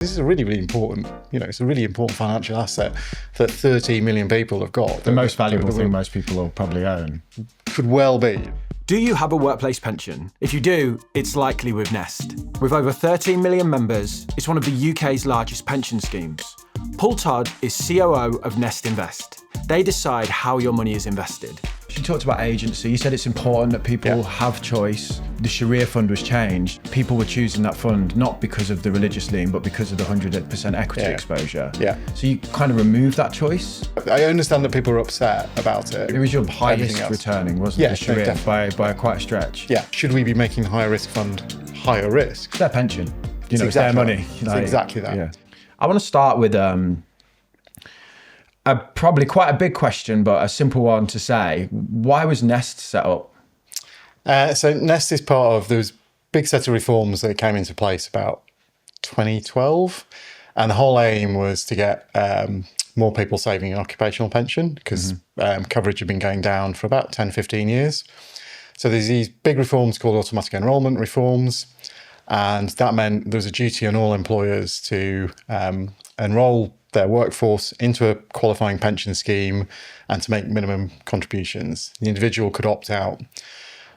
This is a really, really important, it's a really important financial asset that 30 million people have got. The most valuable thing most people will probably own. Could well be. Do you have a workplace pension? If you do, it's likely with Nest. With over 13 million members, it's one of the UK's largest pension schemes. Todd is COO of Nest Invest. They decide how your money is invested. You talked about agency. You said it's important that people have choice. The Shariah fund was changed. People were choosing that fund not because of the religious lean, but because of the 100% equity exposure. Yeah. So you kind of removed that choice. I understand that people are upset about it. It was your highest returning, wasn't it? The Shariah by quite a stretch. Yeah. Should we be making the higher risk fund higher risk? It's their pension. It's their money. It's exactly that. Yeah. I want to start with probably quite a big question, but a simple one to say. Why was Nest set up? So Nest is part of those big set of reforms that came into place about 2012. And the whole aim was to get more people saving an occupational pension because coverage had been going down for about 10, 15 years. So there's these big reforms called automatic enrolment reforms. And that meant there was a duty on all employers to enrol their workforce into a qualifying pension scheme and to make minimum contributions. The individual could opt out. And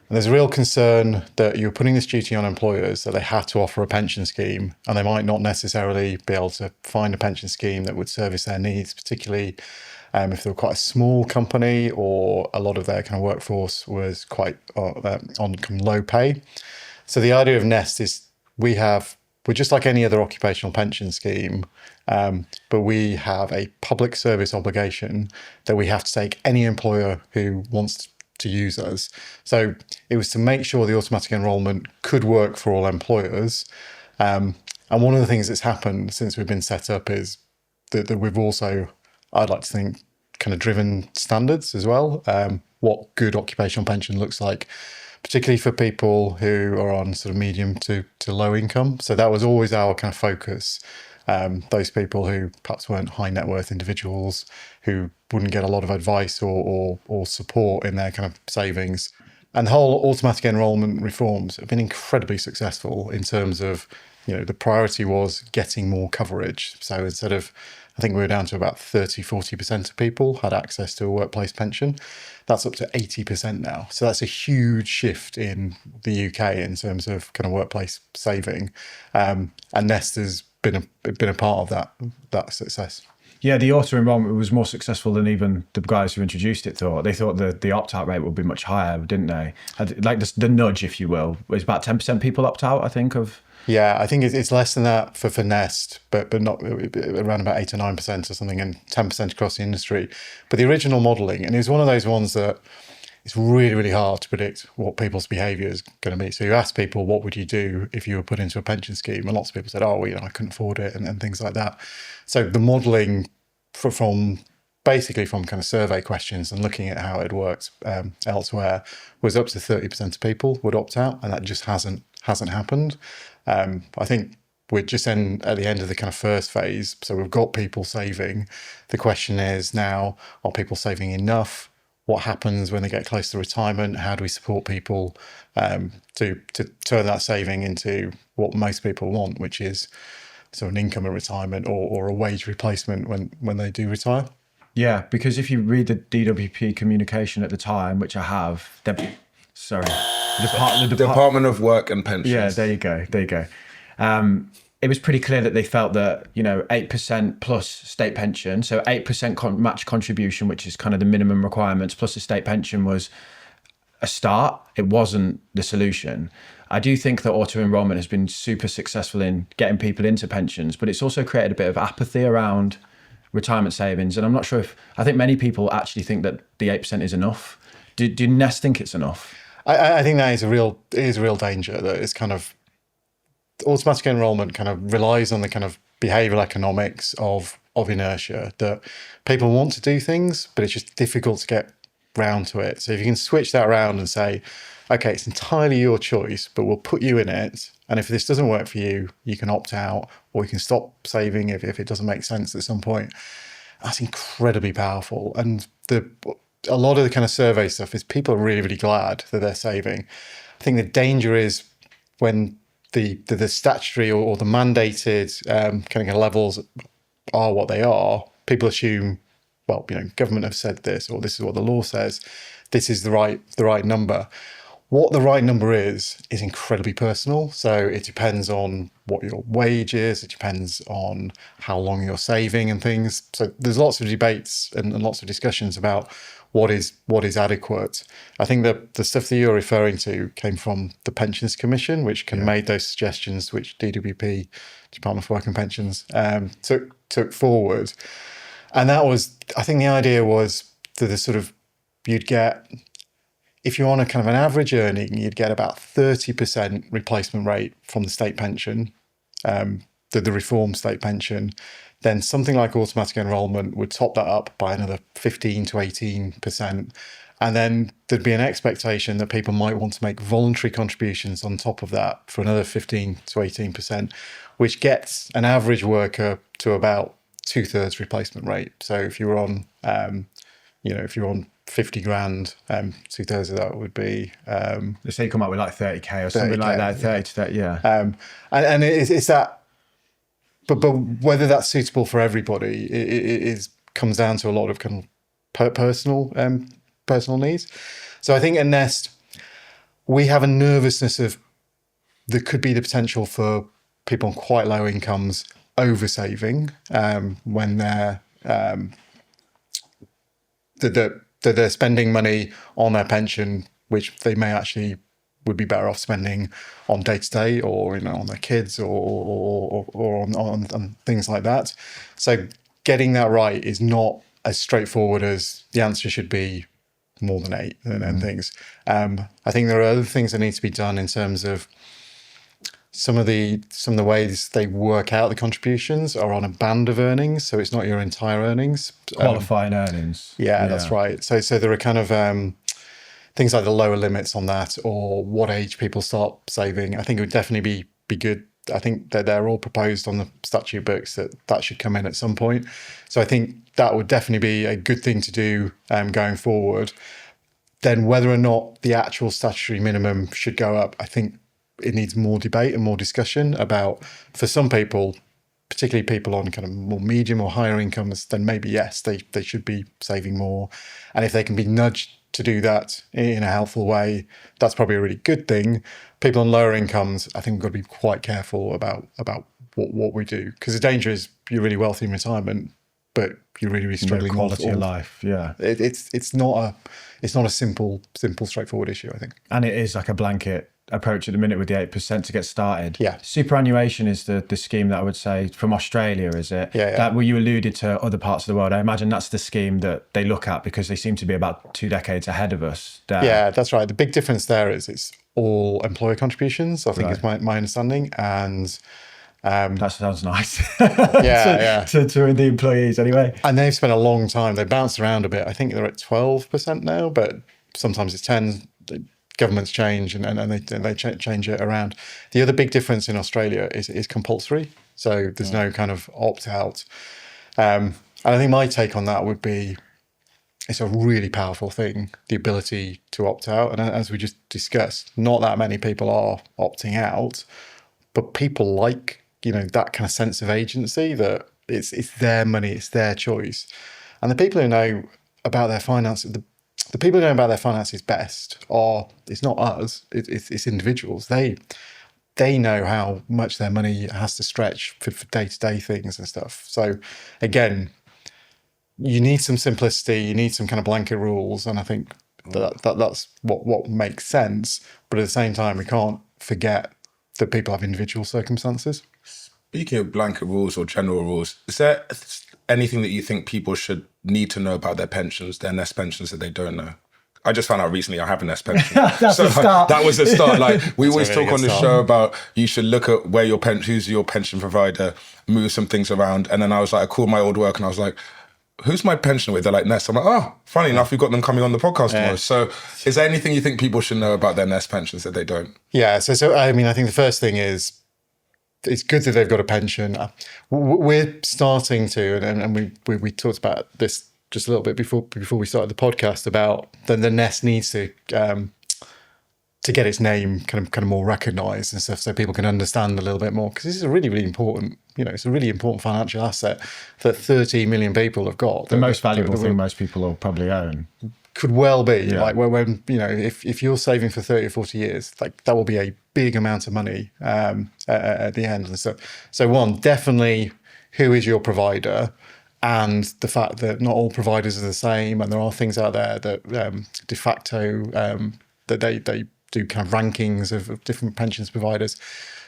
there's a real concern that you're putting this duty on employers that they had to offer a pension scheme and they might not necessarily be able to find a pension scheme that would service their needs, particularly if they were quite a small company or a lot of their kind of workforce was quite on low pay. So the idea of Nest is we're just like any other occupational pension scheme, but we have a public service obligation that we have to take any employer who wants to use us. So it was to make sure the automatic enrolment could work for all employers. And one of the things that's happened since we've been set up is that we've also, I'd like to think, kind of driven standards as well, what good occupational pension looks like, particularly for people who are on sort of medium to low income. So that was always our kind of focus. Those people who perhaps weren't high net worth individuals who wouldn't get a lot of advice or support in their kind of savings. And the whole automatic enrolment reforms have been incredibly successful in terms of, the priority was getting more coverage. So instead of, I think we were down to about 30-40% of people had access to a workplace pension. That's up to 80% now. So that's a huge shift in the UK in terms of kind of workplace saving. And Nest has been a part of that success. Yeah, the auto enrolment was more successful than even the guys who introduced it thought. They thought the opt-out rate would be much higher, didn't they? Like the nudge, if you will, was about 10% people opt out, I think, of... Yeah, I think it's less than that for Nest, but not around about 8 or 9% or something, and 10% across the industry. But the original modelling, and it was one of those ones that it's really, really hard to predict what people's behaviour is going to be. So you ask people, what would you do if you were put into a pension scheme? And lots of people said, I couldn't afford it, and things like that. So the modelling from kind of survey questions and looking at how it works elsewhere was up to 30% of people would opt out, and that just hasn't happened. I think we're just at the end of the kind of first phase. So we've got people saving. The question is now, are people saving enough? What happens when they get close to retirement? How do we support people to turn that saving into what most people want, which is sort of an income at retirement or a wage replacement when they do retire? Yeah, because if you read the DWP communication at the time, which I have, the Department of Work and Pensions. Yeah, there you go. It was pretty clear that they felt that 8% plus state pension, so 8% match contribution, which is kind of the minimum requirements, plus a state pension was a start. It wasn't the solution. I do think that auto enrolment has been super successful in getting people into pensions, but it's also created a bit of apathy around retirement savings. And I'm not sure I think many people actually think that the 8% is enough. Do Nest think it's enough? I think that is a real danger. That it's kind of automatic enrolment kind of relies on the kind of behavioural economics of inertia, that people want to do things, but it's just difficult to get round to it. So if you can switch that around and say, okay, it's entirely your choice, but we'll put you in it. And if this doesn't work for you, you can opt out or you can stop saving if it doesn't make sense at some point. That's incredibly powerful. And a lot of the kind of survey stuff is people are really, really glad that they're saving. I think the danger is when the statutory or the mandated kind of levels are what they are, people assume, well, government have said this, or this is what the law says, this is the right number. What the right number is incredibly personal. So it depends on what your wage is. It depends on how long you're saving and things. So there's lots of debates and lots of discussions about what is adequate. I think that the stuff that you're referring to came from the Pensions Commission, which made those suggestions, which DWP, Department for Work and Pensions, took forward. And that was, I think the idea was that you'd get, if you're on a kind of an average earning, you'd get about 30% replacement rate from the state pension, the reform state pension. Then something like automatic enrolment would top that up by another 15 to 18%. And then there'd be an expectation that people might want to make voluntary contributions on top of that for another 15 to 18%, which gets an average worker to about 2/3 replacement rate. So if you were on, if you're on 50 grand, 2/3 of that would be let's say you come up with like 30k or something 30K, like that, 30 to 30, and it's that, but whether that's suitable for everybody, it comes down to a lot of kind of personal needs. So I think at Nest, we have a nervousness of there could be the potential for people on quite low incomes over saving when they're spending money on their pension, which they may actually would be better off spending on day to day, or on their kids, or on things like that. So getting that right is not as straightforward as the answer should be more than 8 and things. I think there are other things that need to be done in terms of some of the ways they work out the contributions are on a band of earnings, so it's not your entire earnings. qualifying earnings. Yeah, that's right. So there are kind of things like the lower limits on that, or what age people start saving. I think it would definitely be good. I think that they're all proposed on the statute books that should come in at some point. So I think that would definitely be a good thing to do going forward. Then whether or not the actual statutory minimum should go up, I think it needs more debate and more discussion about, for some people, particularly people on kind of more medium or higher incomes, then maybe yes, they should be saving more. And if they can be nudged to do that in a helpful way, that's probably a really good thing. People on lower incomes, I think we've got to be quite careful about what we do, because the danger is you're really wealthy in retirement, but you're really struggling. Quality of life, yeah. It's not a simple, straightforward issue, I think. And it is like a blanket approach at the minute with the 8% to get started. Yeah. Superannuation is the scheme that I would say from Australia, is it? Yeah. That where you alluded to other parts of the world. I imagine that's the scheme that they look at because they seem to be about 2 decades ahead of us there. Yeah, that's right. The big difference there is it's all employer contributions, I think is my understanding. And that sounds nice. Yeah. To the employees anyway. And they've spent a long time. They bounced around a bit. I think they're at 12% now, but sometimes it's 10. Governments change and they change it around. The other big difference in Australia is compulsory. So there's no kind of opt out. And I think my take on that would be, it's a really powerful thing, the ability to opt out. And as we just discussed, not that many people are opting out, but people like, that kind of sense of agency, that it's their money, it's their choice. And the people who know about their finances, the people who know about their finances best it's not us, it's individuals. They know how much their money has to stretch for day-to-day things and stuff. So again, you need some simplicity, you need some kind of blanket rules, and I think that's what makes sense. But at the same time, we can't forget that people have individual circumstances. Speaking of blanket rules or general rules, is there anything that you think people should need to know about their pensions, their Nest pensions, that they don't know? I just found out recently I have a Nest pension. That's a start. That was a start. Like we always really talk on good the start. show about you should look at where who's your pension provider, move some things around. And then I was like, I called my old work and I was like, who's my pension with? They're like, Nest. I'm like, oh, funny enough, we've got them coming on the podcast tomorrow. So is there anything you think people should know about their Nest pensions that they don't? Yeah, so I mean, I think the first thing is, it's good that they've got a pension. We're starting to, and we talked about this just a little bit before we started the podcast, about the Nest needs to to get its name kind of more recognised and stuff, so people can understand a little bit more. Because this is a really, really important, it's a really important financial asset that 30 million people have got. The most valuable thing most people will probably own. Could well be. Like when if you're saving for 30 or 40 years, like that will be a big amount of money at the end. And so one, definitely who is your provider, and the fact that not all providers are the same, and there are things out there that de facto that they do kind of rankings of different pensions providers.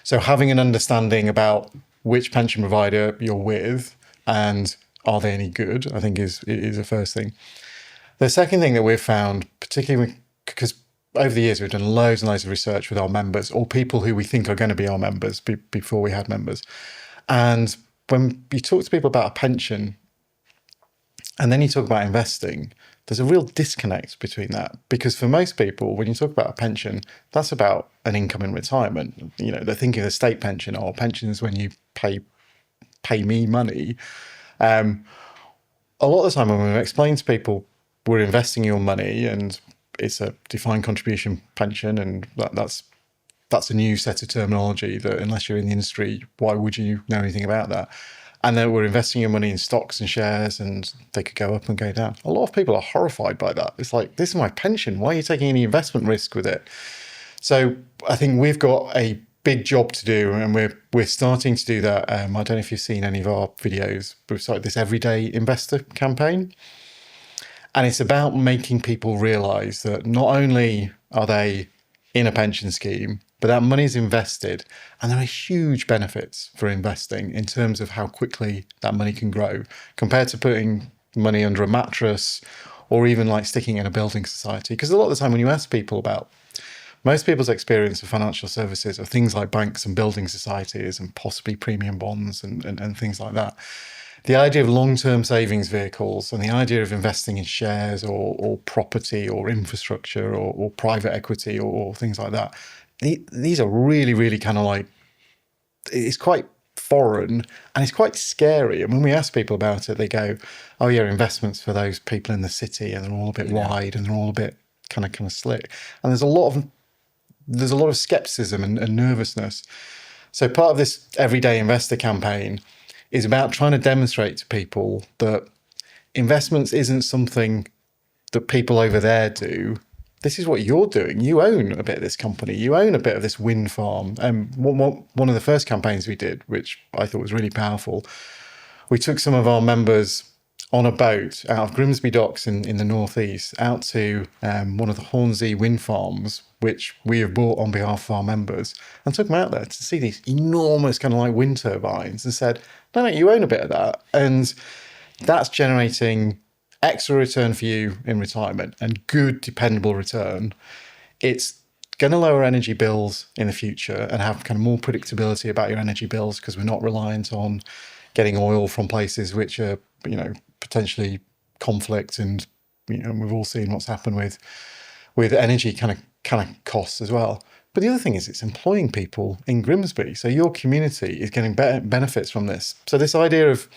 So having an understanding about which pension provider you're with and are they any good, I think is the first thing. The second thing that we've found, particularly because over the years we've done loads and loads of research with our members, or people who we think are going to be our members before we had members. And when you talk to people about a pension and then you talk about investing, there's a real disconnect between that. Because for most people, when you talk about a pension, that's about an income in retirement. They're thinking of a state pension, or pensions when you pay me money. A lot of the time when we explain to people, we're investing your money and it's a defined contribution pension, and that's a new set of terminology that, unless you're in the industry, why would you know anything about that? And then we're investing your money in stocks and shares, and they could go up and go down. A lot of people are horrified by that. It's like, this is my pension. Why are you taking any investment risk with it? So I think we've got a big job to do, and we're starting to do that. I don't know if you've seen any of our videos. We've started this Everyday Investor campaign. And it's about making people realise that not only are they in a pension scheme, but that money is invested, and there are huge benefits for investing in terms of how quickly that money can grow compared to putting money under a mattress or even like sticking in a building society. Because a lot of the time when you ask people about, most people's experience of financial services are things like banks and building societies and possibly premium bonds and things like that. The idea of long-term savings vehicles and the idea of investing in shares or property or infrastructure or private equity or things like that, these are really, really kind of like, it's quite foreign and it's quite scary. And when we ask people about it, they go, oh yeah, investments for those people in the city, and they're all a bit wide and they're all a bit kind of slick. And there's a lot of skepticism and nervousness. So part of this Everyday Investor campaign is about trying to demonstrate to people that investments isn't something that people over there do. This is what you're doing. You own a bit of this company. You own a bit of this wind farm. And one of the first campaigns we did, which I thought was really powerful, we took some of our members on a boat out of Grimsby Docks in the northeast out to one of the Hornsey wind farms, which we have bought on behalf of our members, and took them out there to see these enormous kind of like wind turbines and said, no, you own a bit of that. And that's generating extra return for you in retirement and good, dependable return. It's going to lower energy bills in the future and have kind of more predictability about your energy bills, because we're not reliant on getting oil from places which are, potentially conflict. And, we've all seen what's happened with energy kind of costs as well. But the other thing is it's employing people in Grimsby. So your community is getting benefits from this. So this idea of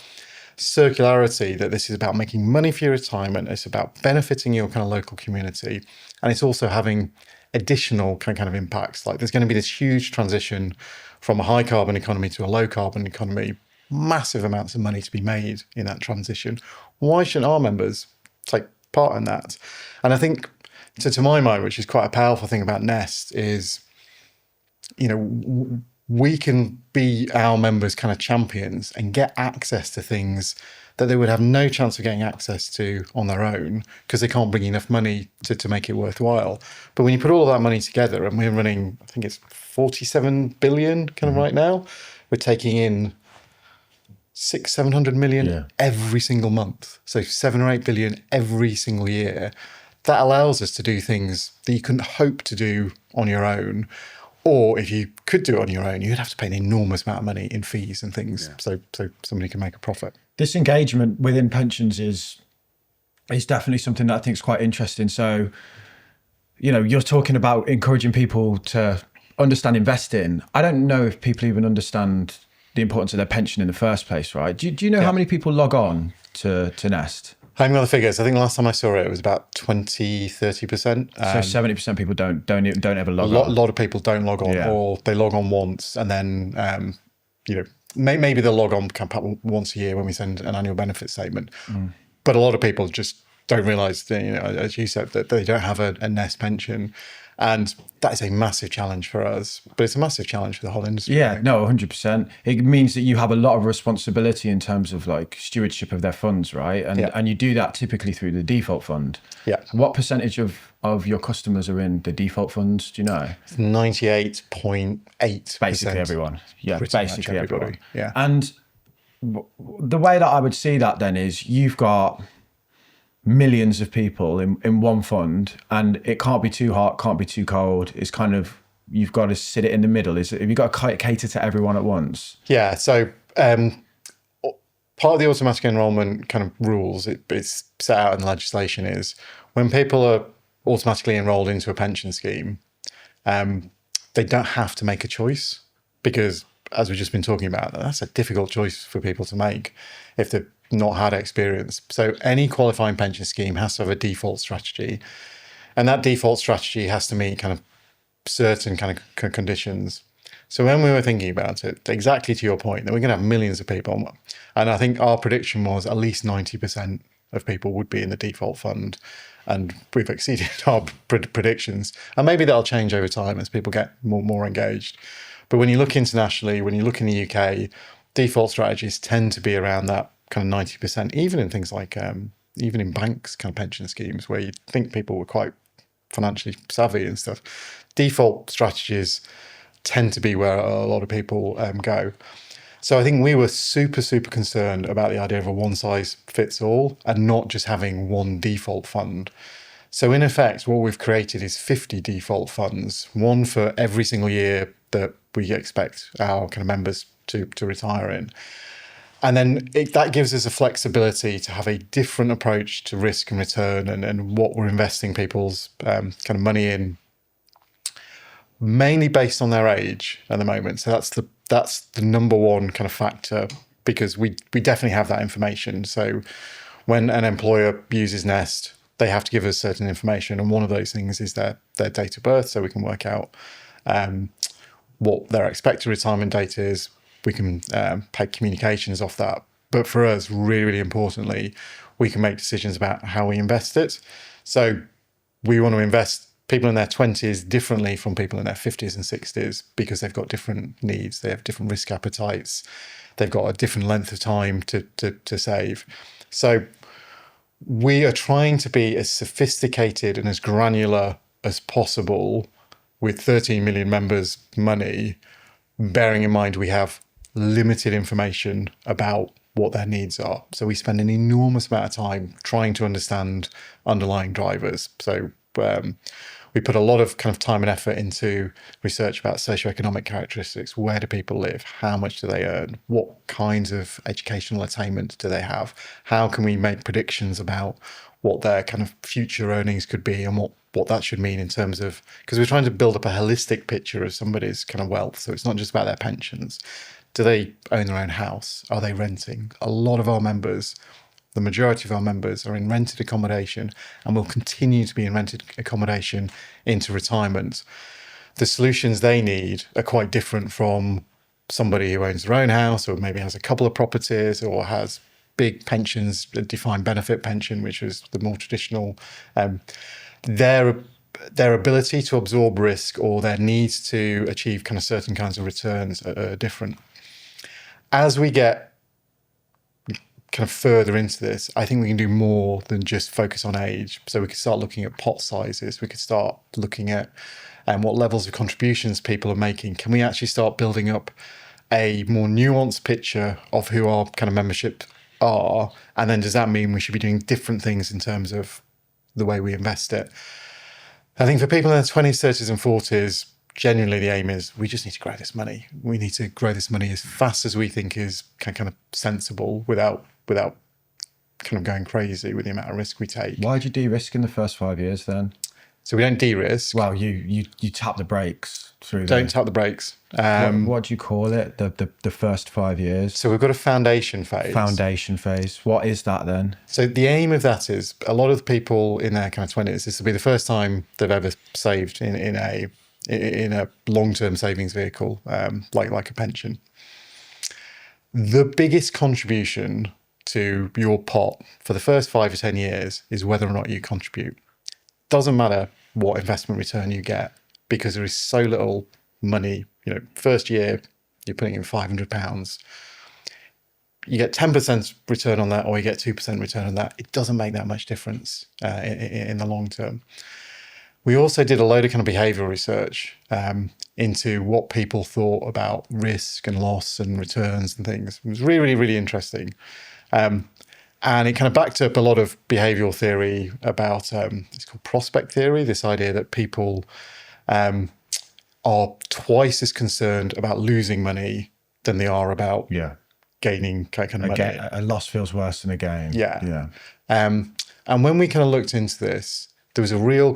circularity, that this is about making money for your retirement, it's about benefiting your kind of local community, and it's also having additional kind of impacts. Like there's going to be this huge transition from a high carbon economy to a low carbon economy, massive amounts of money to be made in that transition. Why shouldn't our members take part in that? And I think, to my mind, which is quite a powerful thing about Nest, is, we can be our members' kind of champions and get access to things that they would have no chance of getting access to on their own, because they can't bring enough money to make it worthwhile. But when you put all of that money together, and we're running, I think it's 47 billion kind of right now, we're taking in 600-700 million every single month. So 7 or 8 billion every single year. That allows us to do things that you couldn't hope to do on your own. Or if you could do it on your own, you'd have to pay an enormous amount of money in fees and things, so somebody can make a profit. This engagement within pensions is definitely something that I think is quite interesting. So, you're talking about encouraging people to understand investing. I don't know if people even understand the importance of their pension in the first place, right? Do you know how many people log on to Nest? I haven't got the figures. I think the last time I saw it, it was about 30%. So 70% people don't ever A log lot, on. lot of people don't log on, Yeah. or they log on once and then, maybe they'll log on once a year when we send an annual benefit statement. But a lot of people just don't realise that, as you said, that they don't have a Nest pension. And that is a massive challenge for us, but it's a massive challenge for the whole industry. Yeah, no, 100%. It means that you have a lot of responsibility in terms of like stewardship of their funds, right? And you do that typically through the default fund. Yeah. What percentage of your customers are in the default funds? Do you know? 98.8%. Basically everyone. Yeah, Pretty much basically everybody, everyone. yeah. And the way that I would see that then is you've got millions of people in one fund, and it can't be too hot, can't be too cold. It's kind of, you've got to sit it in the middle. Have you got to cater to everyone at once? Yeah. So part of the automatic enrolment kind of rules, it's set out in the legislation, is when people are automatically enrolled into a pension scheme, they don't have to make a choice, because as we've just been talking about, that's a difficult choice for people to make if they've not had experience. So any qualifying pension scheme has to have a default strategy, and that default strategy has to meet kind of certain kind of conditions. So when we were thinking about it, exactly to your point, that we're going to have millions of people, and I think our prediction was at least 90% of people would be in the default fund, and we've exceeded our predictions. And maybe that'll change over time as people get more engaged. But when you look internationally, when you look in the UK, default strategies tend to be around that kind of 90%, even in things like, even in banks kind of pension schemes where you'd think people were quite financially savvy and stuff. Default strategies tend to be where a lot of people go. So I think we were super, super concerned about the idea of a one size fits all and not just having one default fund. So in effect, what we've created is 50 default funds, one for every single year that we expect our kind of members to retire in. And then that gives us a flexibility to have a different approach to risk and return and what we're investing people's kind of money in, mainly based on their age at the moment. So that's the number one kind of factor, because we definitely have that information. So when an employer uses Nest, they have to give us certain information, and one of those things is their date of birth, so we can work out what their expected retirement date is. We can pay communications off that. But for us, really, really importantly, we can make decisions about how we invest it. So we want to invest people in their 20s differently from people in their 50s and 60s, because they've got different needs. They have different risk appetites. They've got a different length of time to save. So we are trying to be as sophisticated and as granular as possible with 13 million members' money, bearing in mind we have limited information about what their needs are. So we spend an enormous amount of time trying to understand underlying drivers. So we put a lot of kind of time and effort into research about socioeconomic characteristics. Where do people live? How much do they earn? What kinds of educational attainment do they have? How can we make predictions about what their kind of future earnings could be and what that should mean in terms of, because we're trying to build up a holistic picture of somebody's kind of wealth. So it's not just about their pensions. Do they own their own house? Are they renting? A lot of our members, the majority of our members, are in rented accommodation and will continue to be in rented accommodation into retirement. The solutions they need are quite different from somebody who owns their own house, or maybe has a couple of properties, or has big pensions, a defined benefit pension, which is the more traditional. Their ability to absorb risk or their needs to achieve kind of certain kinds of returns are different. As we get kind of further into this, I think we can do more than just focus on age. So we could start looking at pot sizes. We could start looking at what levels of contributions people are making. Can we actually start building up a more nuanced picture of who our kind of membership are? And then does that mean we should be doing different things in terms of the way we invest it? I think for people in their 20s, 30s and 40s, genuinely the aim is we just need to grow this money. We need to grow this money as fast as we think is kind of sensible without kind of going crazy with the amount of risk we take. Why did you de-risk in the first 5 years then? So we don't de-risk. Well, you tap the brakes through. Don't tap the brakes. What do you call it? The first 5 years. So we've got a foundation phase. Foundation phase. What is that then? So the aim of that is a lot of people in their kind of 20s, this will be the first time they've ever saved in a long-term savings vehicle, like a pension. The biggest contribution to your pot for the first 5 or 10 years is whether or not you contribute. Doesn't matter what investment return you get, because there is so little money. First year you're putting in £500. You get 10% return on that, or you get 2% return on that. It doesn't make that much difference in the long term. We also did a load of kind of behavioural research into what people thought about risk and loss and returns and things. It was really, really, really interesting. And it kind of backed up a lot of behavioural theory about, it's called prospect theory, this idea that people are twice as concerned about losing money than they are about gaining kind of money. A loss feels worse than a gain. Yeah. And when we kind of looked into this, there was a real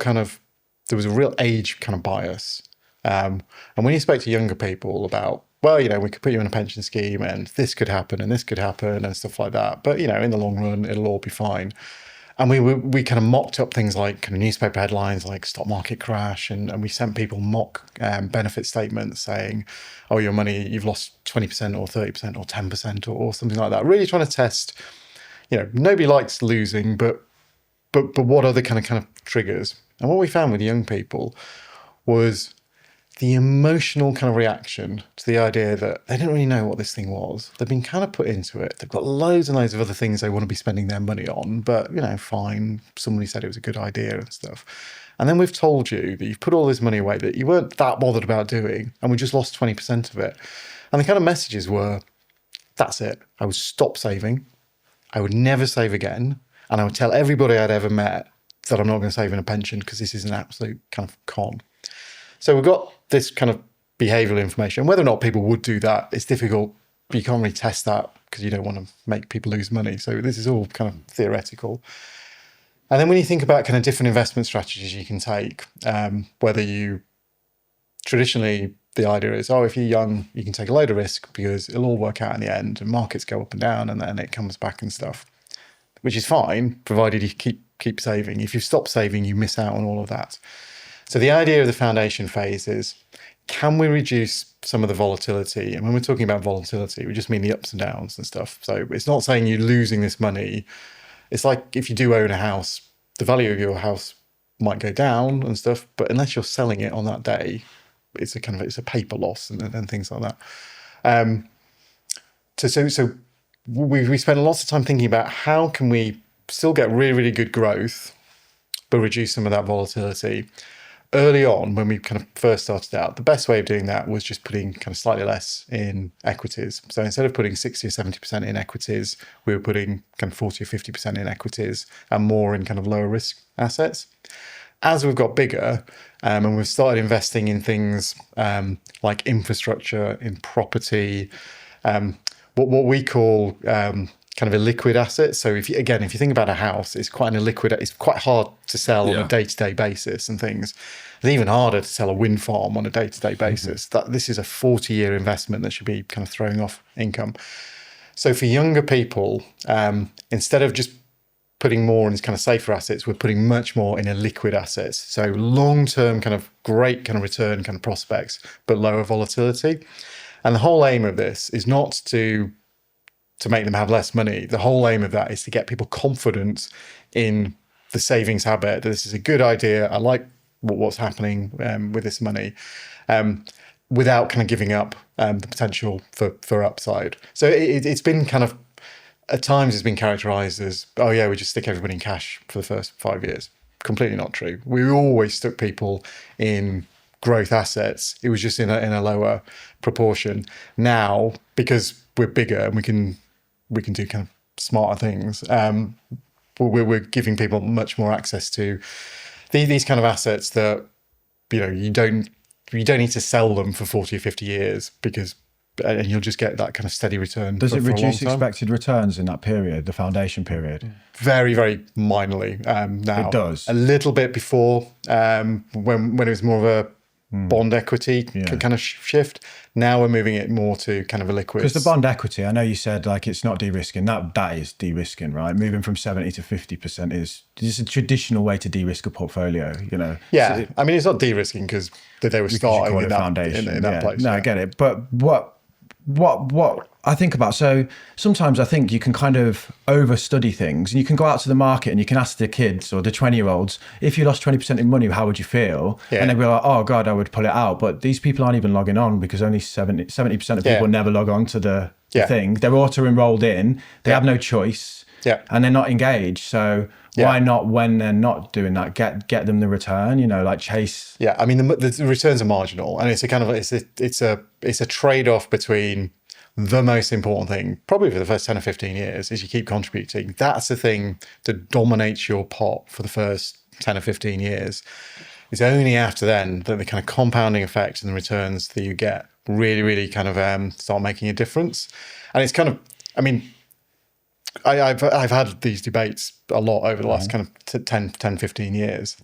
age kind of bias. And when you spoke to younger people about, well, we could put you in a pension scheme and this could happen and this could happen and stuff like that. But, in the long run, it'll all be fine. And we kind of mocked up things like kind of newspaper headlines like stock market crash. And we sent people mock benefit statements saying, oh, your money, you've lost 20% or 30% or 10% or something like that. Really trying to test, nobody likes losing, but what are the kind of triggers? And what we found with young people was the emotional kind of reaction to the idea that they didn't really know what this thing was. They've been kind of put into it. They've got loads and loads of other things they want to be spending their money on, but, fine. Somebody said it was a good idea and stuff. And then we've told you that you've put all this money away that you weren't that bothered about doing, and we just lost 20% of it. And the kind of messages were, that's it. I would stop saving. I would never save again. And I would tell everybody I'd ever met that I'm not going to save in a pension because this is an absolute kind of con. So we've got this kind of behavioural information. Whether or not people would do that, it's difficult. You can't really test that because you don't want to make people lose money. So this is all kind of theoretical. And then when you think about kind of different investment strategies you can take, whether you traditionally, the idea is, if you're young, you can take a load of risk because it'll all work out in the end and markets go up and down and then it comes back and stuff, which is fine, provided you keep saving. If you stop saving, you miss out on all of that. So the idea of the foundation phase is, can we reduce some of the volatility? And when we're talking about volatility, we just mean the ups and downs and stuff. So it's not saying you're losing this money. It's like if you do own a house, the value of your house might go down and stuff, but unless you're selling it on that day, it's a paper loss and things like that. So we spend lots of time thinking about how can we still get really, really good growth, but reduce some of that volatility. Early on, when we kind of first started out, the best way of doing that was just putting kind of slightly less in equities. So instead of putting 60 or 70% in equities, we were putting kind of 40 or 50% in equities and more in kind of lower risk assets. As we've got bigger and we've started investing in things like infrastructure, in property, what we call kind of illiquid assets. So if you think about a house, it's quite it's quite hard to sell on a day-to-day basis and things. It's even harder to sell a wind farm on a day-to-day basis. This is a 40-year investment that should be kind of throwing off income. So for younger people, instead of just putting more in kind of safer assets, we're putting much more in illiquid assets. So long-term kind of great kind of return kind of prospects, but lower volatility. And the whole aim of this is not to make them have less money. The whole aim of that is to get people confident in the savings habit, that this is a good idea. I like what's happening with this money, without kind of giving up the potential for upside. So it's been kind of, at times it's been characterized as, we just stick everybody in cash for the first 5 years. Completely not true. We always stuck people in growth assets. It was just in a lower proportion. Now, because we're bigger and we can do kind of smarter things, we're giving people much more access to these kind of assets that you don't need to sell them for 40 or 50 years because and you'll just get that kind of steady return. Does it for a long reduce time. expected returns in that period, the foundation period? Very, very minorly now. It does. A little bit before when it was more of a bond equity kind of shift. Now we're moving it more to kind of a liquid. Because the bond equity, I know you said like it's not de-risking. That is de-risking, right? Moving from 70 to 50% is a traditional way to de-risk a portfolio, you know. Yeah, So I mean, it's not de-risking because they were starting in that, foundation. in that place. No, I get it. But what I think about, so sometimes I think you can kind of overstudy things, and you can go out to the market and you can ask the kids or the 20-year-olds, if you lost 20% in money, how would you feel? Yeah. And they'd be like, oh God, I would pull it out. But these people aren't even logging on because only 70% of people never log on to the thing. They're auto-enrolled in. They have no choice. Yeah. And they're not engaged. So why not, when they're not doing that, get them the return, you know, like chase. Yeah, I mean, the returns are marginal, and it's a kind of it's a trade-off between the most important thing, probably for the first 10 or 15 years, is you keep contributing. That's the thing that dominates your pot for the first 10 or 15 years. It's only after then that the kind of compounding effect and the returns that you get really, really kind of start making a difference. And it's kind of, I mean, I've had these debates a lot over the last kind of 10, 15 years.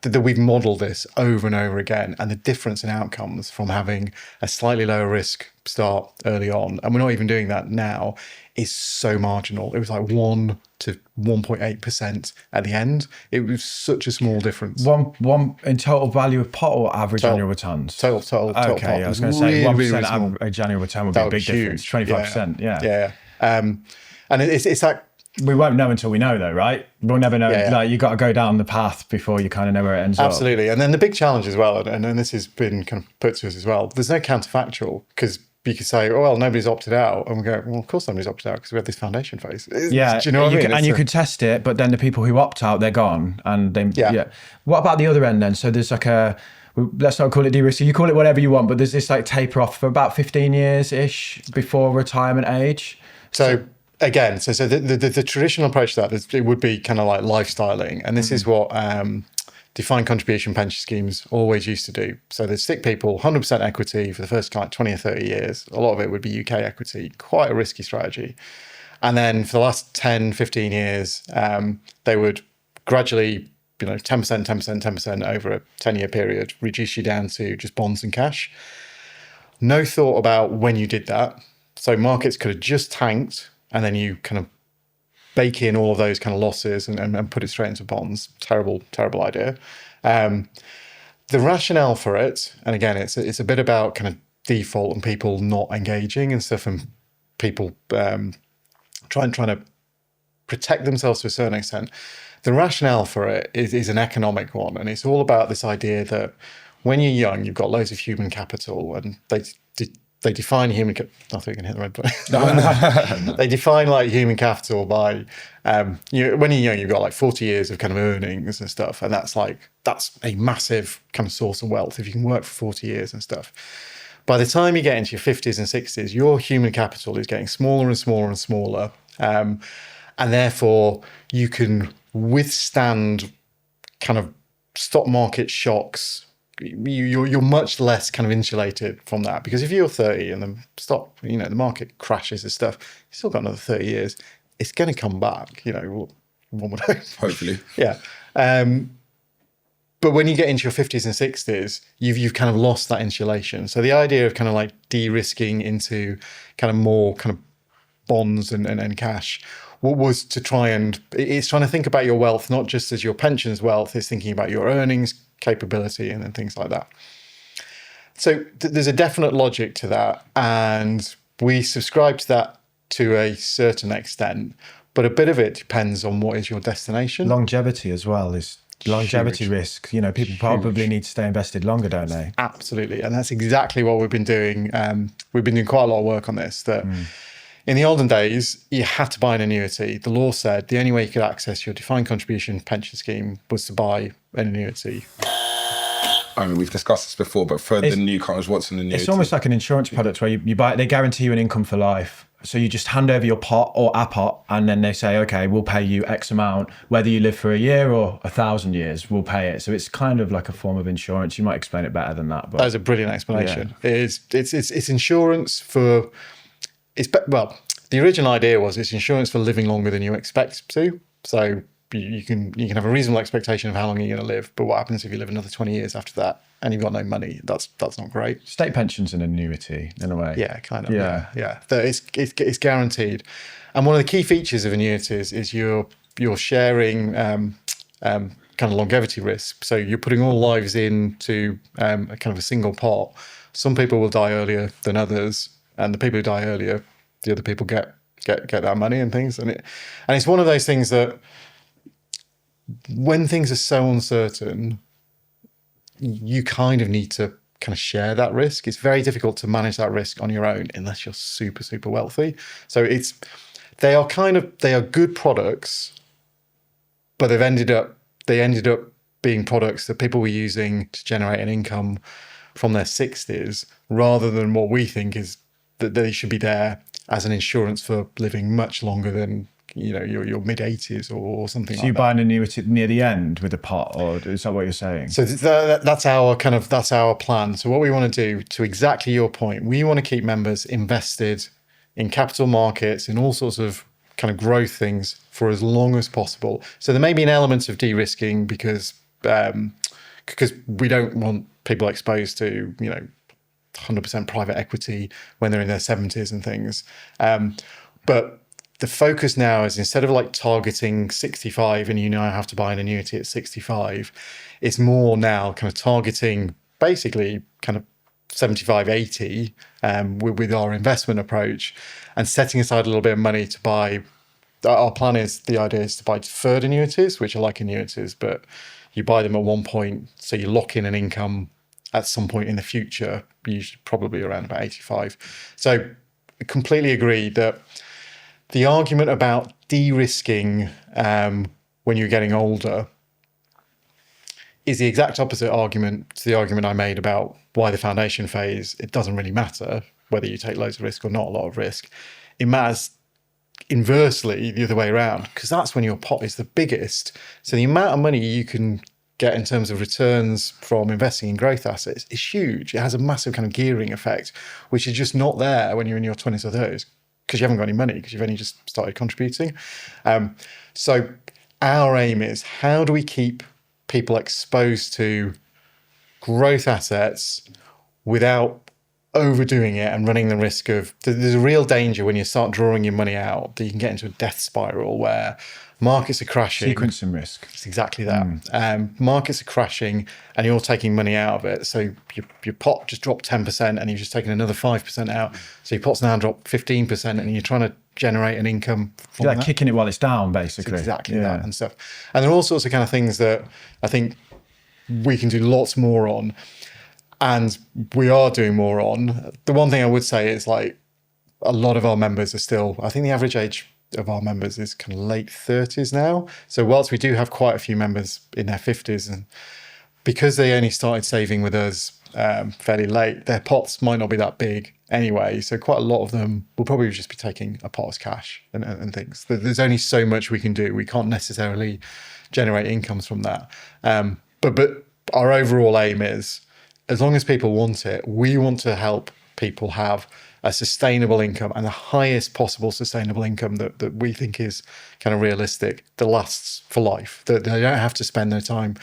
That we've modeled this over and over again, and the difference in outcomes from having a slightly lower risk start early on, and we're not even doing that now, is so marginal. It was like 1 to 1.8% at the end. It was such a small difference. One in total value of pot or average Total. annual returns? Total Okay, pot. yeah, I was going to Really, say 1% really small. average annual return would be a big difference. 25%, Yeah. And it's that. We won't know until we know, though, right? We'll never know. Yeah. Like, you got to go down the path before you kind of know where it ends up. Absolutely. And then the big challenge as well, and this has been kind of put to us as well, there's no counterfactual, because you could say, oh, well, nobody's opted out. And we go, well, of course nobody's opted out because we had this foundation phase. Yeah. Do you know what I mean? And you could test it, but then the people who opt out, they're gone. And then, What about the other end then? So there's like let's not call it de-risking, you call it whatever you want, but there's this like taper off for about 15 years-ish before retirement age. So again, so the traditional approach to that is, it would be kind of like lifestyling. And this is what defined contribution pension schemes always used to do. So they'd stick people 100% equity for the first like 20 or 30 years. A lot of it would be UK equity, quite a risky strategy. And then for the last 10, 15 years, they would gradually, 10% over a 10-year period, reduce you down to just bonds and cash. No thought about when you did that. So markets could have just tanked, and then you kind of bake in all of those kind of losses and put it straight into bonds. Terrible, terrible idea. The rationale for it, and again, it's a bit about kind of default and people not engaging and stuff, and people trying to protect themselves to a certain extent. The rationale for it is an economic one, and it's all about this idea that when you're young, you've got loads of human capital, and they define human. I thought you can hit the red button. They define like human capital by when you're young, you've got like 40 years of kind of earnings and stuff, and that's a massive kind of source of wealth if you can work for 40 years and stuff. By the time you get into your 50s and 60s, your human capital is getting smaller and smaller and smaller, and therefore you can withstand kind of stock market shocks. You're much less kind of insulated from that, because if you're 30 and the market crashes and stuff, you've still got another 30 years. It's going to come back, one would hope. Hopefully. Yeah. But when you get into your 50s and 60s, you've kind of lost that insulation. So the idea of kind of like de-risking into kind of more kind of bonds and cash, what was to it's trying to think about your wealth, not just as your pensions wealth, it's thinking about your earnings capability and things like that. So there's a definite logic to that, and we subscribe to that to a certain extent, but a bit of it depends on what is your destination. Longevity as well is longevity risk. People probably need to stay invested longer, don't they? Absolutely, and that's exactly what we've been doing. We've been doing quite a lot of work on this. In the olden days, you had to buy an annuity. The law said the only way you could access your defined contribution pension scheme was to buy an annuity. I mean, we've discussed this before, but for the newcomers, what's an annuity? It's almost like an insurance product where you buy it, they guarantee you an income for life. So you just hand over your pot or a pot, and then they say, okay, we'll pay you X amount, whether you live for a year or 1,000 years, we'll pay it. So it's kind of like a form of insurance. You might explain it better than that. But That is a brilliant explanation. It's insurance for, well, the original idea was it's insurance for living longer than you expect to. So you can have a reasonable expectation of how long you're going to live, but what happens if you live another 20 years after that and you've got no money? That's not great. State pension's an annuity in a way. Yeah, kind of. Yeah. It's guaranteed, and one of the key features of annuities is you're sharing kind of longevity risk. So you're putting all lives into a kind of a single pot. Some people will die earlier than others, and the people who die earlier, the other people get that money and things. And it's one of those things that when things are so uncertain, you kind of need to kind of share that risk. It's very difficult to manage that risk on your own unless you're super, super wealthy. So they are good products, but they ended up being products that people were using to generate an income from their 60s, rather than what we think is that they should be there as an insurance for living much longer than your mid 80s or something. So you buy an annuity near the end with a pot, or is that what you're saying? So that's our plan. So what we want to do, to exactly your point, we want to keep members invested in capital markets, in all sorts of kind of growth things for as long as possible. So there may be an element of de-risking because we don't want people exposed to 100% private equity when they're in their 70s and things. But the focus now is, instead of like targeting 65 and have to buy an annuity at 65, it's more now kind of targeting basically kind of 75, 80 with our investment approach, and setting aside a little bit of money to buy. Our plan is, the idea is to buy deferred annuities, which are like annuities, but you buy them at one point, so you lock in an income at some point in the future, usually probably around about 85. So I completely agree that the argument about de-risking when you're getting older is the exact opposite argument to the argument I made about why the foundation phase, it doesn't really matter whether you take loads of risk or not a lot of risk. It matters inversely the other way around, because that's when your pot is the biggest. So the amount of money you can get in terms of returns from investing in growth assets is huge. It has a massive kind of gearing effect, which is just not there when you're in your 20s or 30s, because you haven't got any money, because you've only just started contributing. So our aim is, how do we keep people exposed to growth assets without overdoing it and running the risk of, there's a real danger when you start drawing your money out that you can get into a death spiral where markets are crashing. Sequencing risk. It's exactly that. Markets are crashing and you're taking money out of it. So your pot just dropped 10% and you've just taken another 5% out. So your pot's now dropped 15% and you're trying to generate an income from You're like that. kicking it while it's down, basically. It's exactly that and stuff. And there are all sorts of kind of things that I think we can do lots more on. And we are doing more on. The one thing I would say is, like, a lot of our members are still, I think the average age of our members is kind of late 30s now. So whilst we do have quite a few members in their 50s, and because they only started saving with us fairly late, their pots might not be that big anyway. So quite a lot of them will probably just be taking a pot as cash and things. There's only so much we can do. We can't necessarily generate incomes from that. But our overall aim is, as long as people want it, we want to help people have a sustainable income, and the highest possible sustainable income that we think is kind of realistic, that lasts for life, that they don't have to spend their time.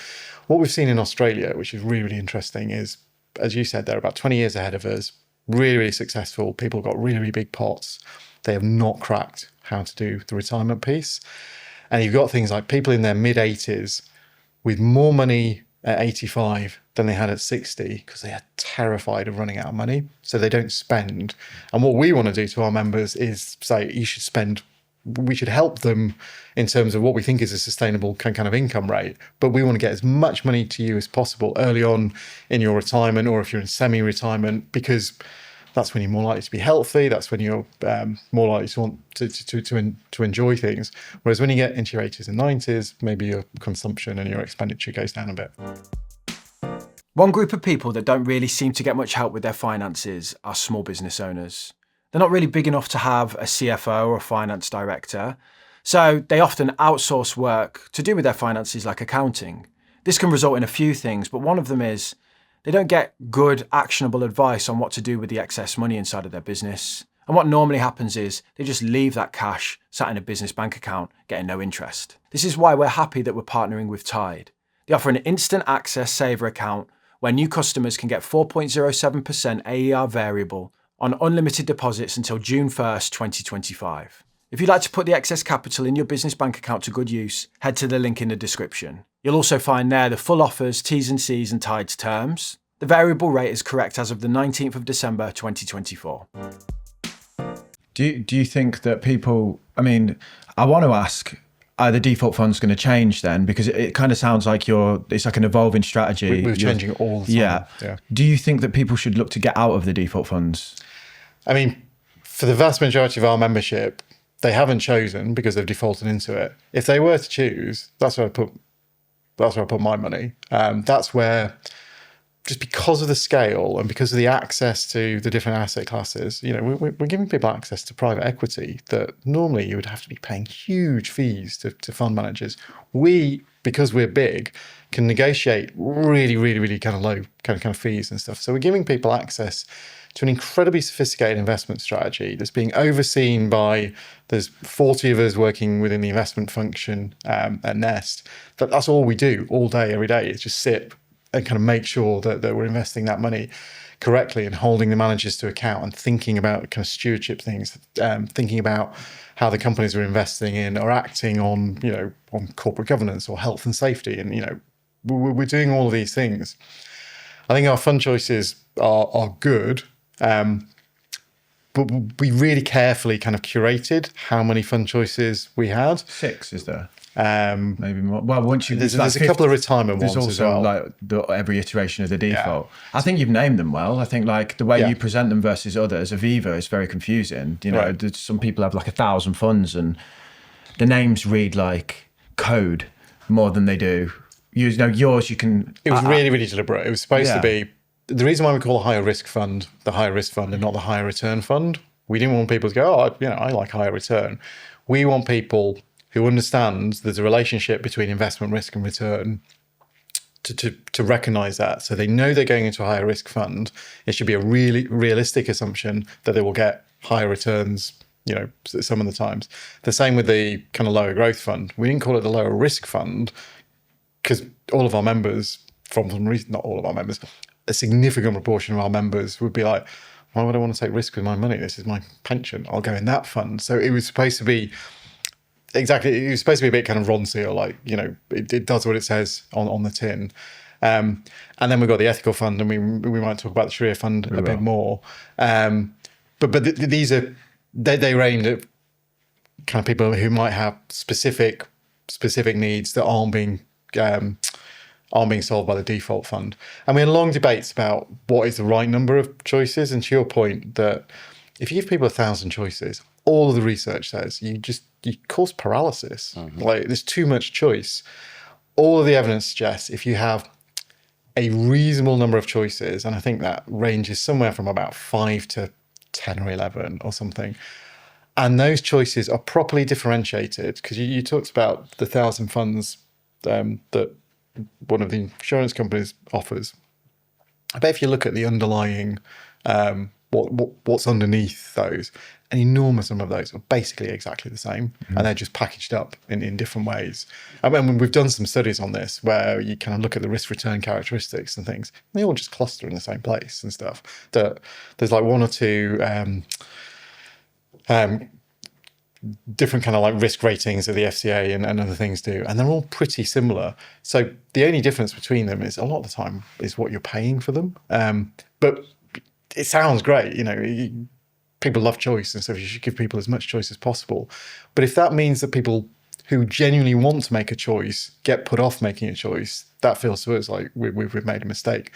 What we've seen in Australia, which is really, really interesting, is, as you said, they're about 20 years ahead of us, really, really successful. People got really, really big pots. They have not cracked how to do the retirement piece. And you've got things like people in their mid-80s with more money at 85 than they had at 60, because they are terrified of running out of money, so they don't spend. And what we want to do to our members is say, you should spend. We should help them in terms of what we think is a sustainable kind of income rate, but we want to get as much money to you as possible early on in your retirement, or if you're in semi-retirement, because that's when you're more likely to be healthy. That's when you're more likely to want to enjoy things. Whereas when you get into your 80s and 90s, maybe your consumption and your expenditure goes down a bit. One group of people that don't really seem to get much help with their finances are small business owners. They're not really big enough to have a CFO or a finance director. So they often outsource work to do with their finances like accounting. This can result in a few things, but one of them is they don't get good, actionable advice on what to do with the excess money inside of their business. And what normally happens is they just leave that cash sat in a business bank account, getting no interest. This is why we're happy that we're partnering with Tide. They offer an instant access saver account where new customers can get 4.07% AER variable on unlimited deposits until June 1st, 2025. If you'd like to put the excess capital in your business bank account to good use, head to the link in the description. You'll also find there the full offers, T's and C's and Tide's terms. The variable rate is correct as of the 19th of December, 2024. Do you think that people, I mean, I want to ask, are the default funds going to change then? Because it kind of sounds like it's like an evolving strategy. We're changing all the time. Yeah. Do you think that people should look to get out of the default funds? I mean, for the vast majority of our membership, they haven't chosen because they've defaulted into it. If they were to choose, that's where I put my money. That's where, just because of the scale and because of the access to the different asset classes, we're giving people access to private equity that normally you would have to be paying huge fees to fund managers. We, because we're big, can negotiate really, really, really kind of low kind of fees and stuff. So we're giving people access to an incredibly sophisticated investment strategy that's being overseen by, there's 40 of us working within the investment function at Nest. That's all we do all day, every day, is just sit and kind of make sure that we're investing that money correctly and holding the managers to account and thinking about kind of stewardship things, thinking about how the companies we're investing in are acting on, on corporate governance or health and safety. And, we're doing all of these things. I think our fund choices are good, but we really carefully kind of curated how many fund choices we had. 6, is there? Maybe more. Well, once you there's a couple of retirement ones also as well. like every iteration of the default. Yeah. I think you've named them well. I think like the way you present them versus others, Aviva is very confusing. Right. Some people have like 1,000 funds and the names read like code more than they do. Yours, you can. It was really, really deliberate. It was supposed to be. The reason why we call a higher risk fund the higher risk fund and not the higher return fund, we didn't want people to go, I like higher return. We want people who understand there's a relationship between investment risk and return to recognize that. So they know they're going into a higher risk fund. It should be a really realistic assumption that they will get higher returns, some of the times. The same with the kind of lower growth fund. We didn't call it the lower risk fund because all of our members, from some reason, not all of our members, a significant proportion of our members would be like, why would I want to take risk with my money? This is my pension. I'll go in that fund. So it was supposed to be it was supposed to be a bit kind of Ronseal, like, it does what it says on the tin. And then we've got the ethical fund, and we might talk about the Shariah fund a bit more. But these are, they're aimed at kind of people who might have specific needs that aren't being solved by the default fund. And we had long debates about what is the right number of choices. And to your point, that if you give people 1,000 choices, all of the research says you cause paralysis. Mm-hmm. Like, there's too much choice. All of the evidence suggests if you have a reasonable number of choices, and I think that ranges somewhere from about 5 to 10 or 11 or something, and those choices are properly differentiated, because you talked about the 1,000 funds that one of the insurance companies offers. I bet if you look at the underlying, what's underneath those, an enormous number of those are basically exactly the same, and they're just packaged up in different ways. I mean, we've done some studies on this where you kind of look at the risk return characteristics and things, and they all just cluster in the same place and stuff. That there's like one or two different kind of like risk ratings that the FCA and other things do, and they're all pretty similar. So the only difference between them is a lot of the time is what you're paying for them. But it sounds great, people love choice, and so you should give people as much choice as possible. But if that means that people who genuinely want to make a choice get put off making a choice, that feels to us like we've made a mistake.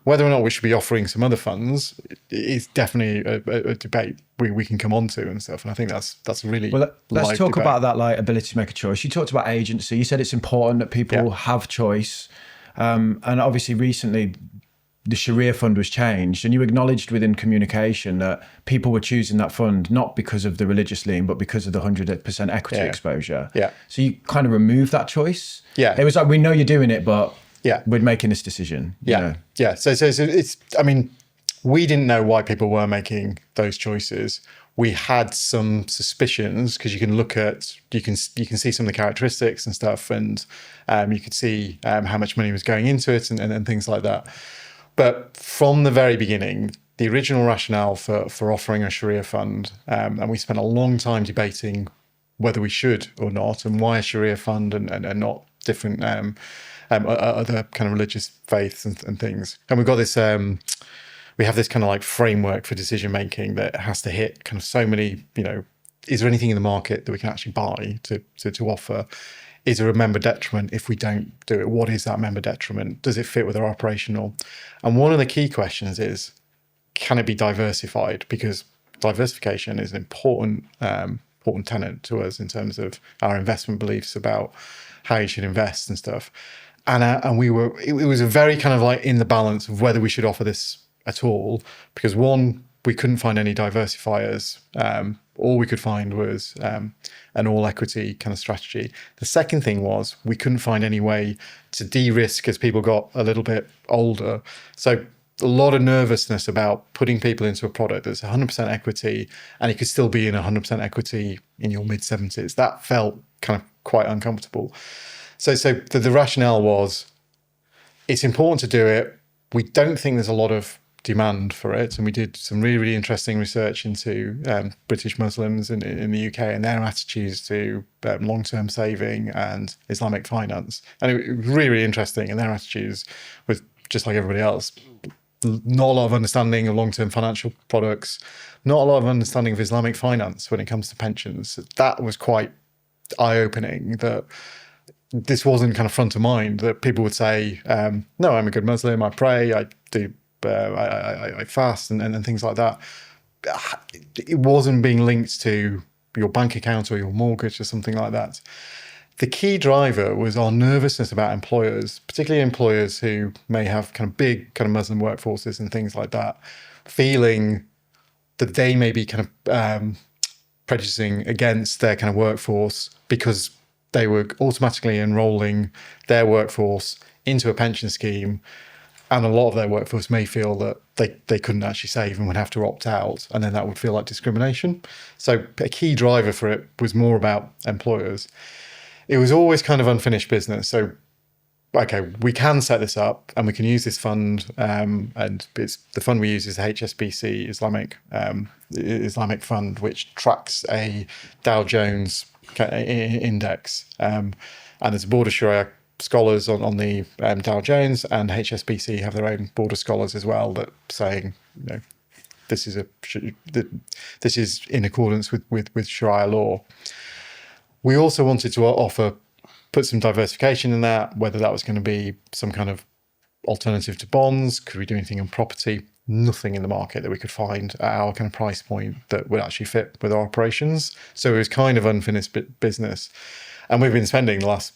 Whether or not we should be offering some other funds is definitely a debate we can come on to and stuff. And I think that's really well. Let's talk debate. about that, like ability to make a choice. You talked about agency. You said it's important that people have choice. And obviously recently the Shariah fund was changed, and you acknowledged within communication that people were choosing that fund not because of the religious lean, but because of the 100% equity exposure. Yeah. So you kind of removed that choice. Yeah. It was like, we know you're doing it, but Yeah. we're making this decision. you know? Yeah. So it's, I mean, we didn't know why people were making those choices. We had some suspicions because you can look at, you can see some of the characteristics and stuff, and you could see how much money was going into it and things like that. But from the very beginning, the original rationale for offering a Shariah fund, and we spent a long time debating whether we should or not, and why a Shariah fund and not different other kind of religious faiths and things. And we've got this, we have this kind of like framework for decision making that has to hit kind of so many, is there anything in the market that we can actually buy to offer? Is there a member detriment if we don't do it? What is that member detriment? Does it fit with our operational? And one of the key questions is, can it be diversified? Because diversification is an important tenet to us in terms of our investment beliefs about how you should invest and stuff. And it was a very kind of like in the balance of whether we should offer this at all, because one, we couldn't find any diversifiers. All we could find was an all equity kind of strategy. The second thing was we couldn't find any way to de-risk as people got a little bit older. So a lot of nervousness about putting people into a product that's 100% equity, and you could still be in 100% equity in your mid 70s. That felt kind of quite uncomfortable. So the rationale was, it's important to do it. We don't think there's a lot of demand for it, and we did some really, really interesting research into British Muslims in the UK and their attitudes to long-term saving and Islamic finance, and it was really, really interesting. And their attitudes was just like everybody else, not a lot of understanding of long-term financial products, not a lot of understanding of Islamic finance when it comes to pensions. That was quite eye-opening, that this wasn't kind of front of mind, that people would say, no, I'm a good Muslim, I pray, I do I fast and things like that. It wasn't being linked to your bank account or your mortgage or something like that. The key driver was our nervousness about employers, particularly employers who may have kind of big kind of Muslim workforces and things like that, feeling that they may be kind of prejudicing against their kind of workforce because they were automatically enrolling their workforce into a pension scheme. And a lot of their workforce may feel that they couldn't actually save and would have to opt out, and then that would feel like discrimination. So a key driver for it was more about employers. It was always kind of unfinished business. So, okay, we can set this up and we can use this fund, and it's the fund we use is the HSBC Islamic Fund, which tracks a Dow Jones index, and there's a board of Shariah scholars on the Dow Jones, and HSBC have their own board of scholars as well that saying, this is in accordance with Shariah law. We also wanted to put some diversification in that, whether that was going to be some kind of alternative to bonds. Could we do anything in property? Nothing in the market that we could find at our kind of price point that would actually fit with our operations. So it was kind of unfinished business, and we've been spending the last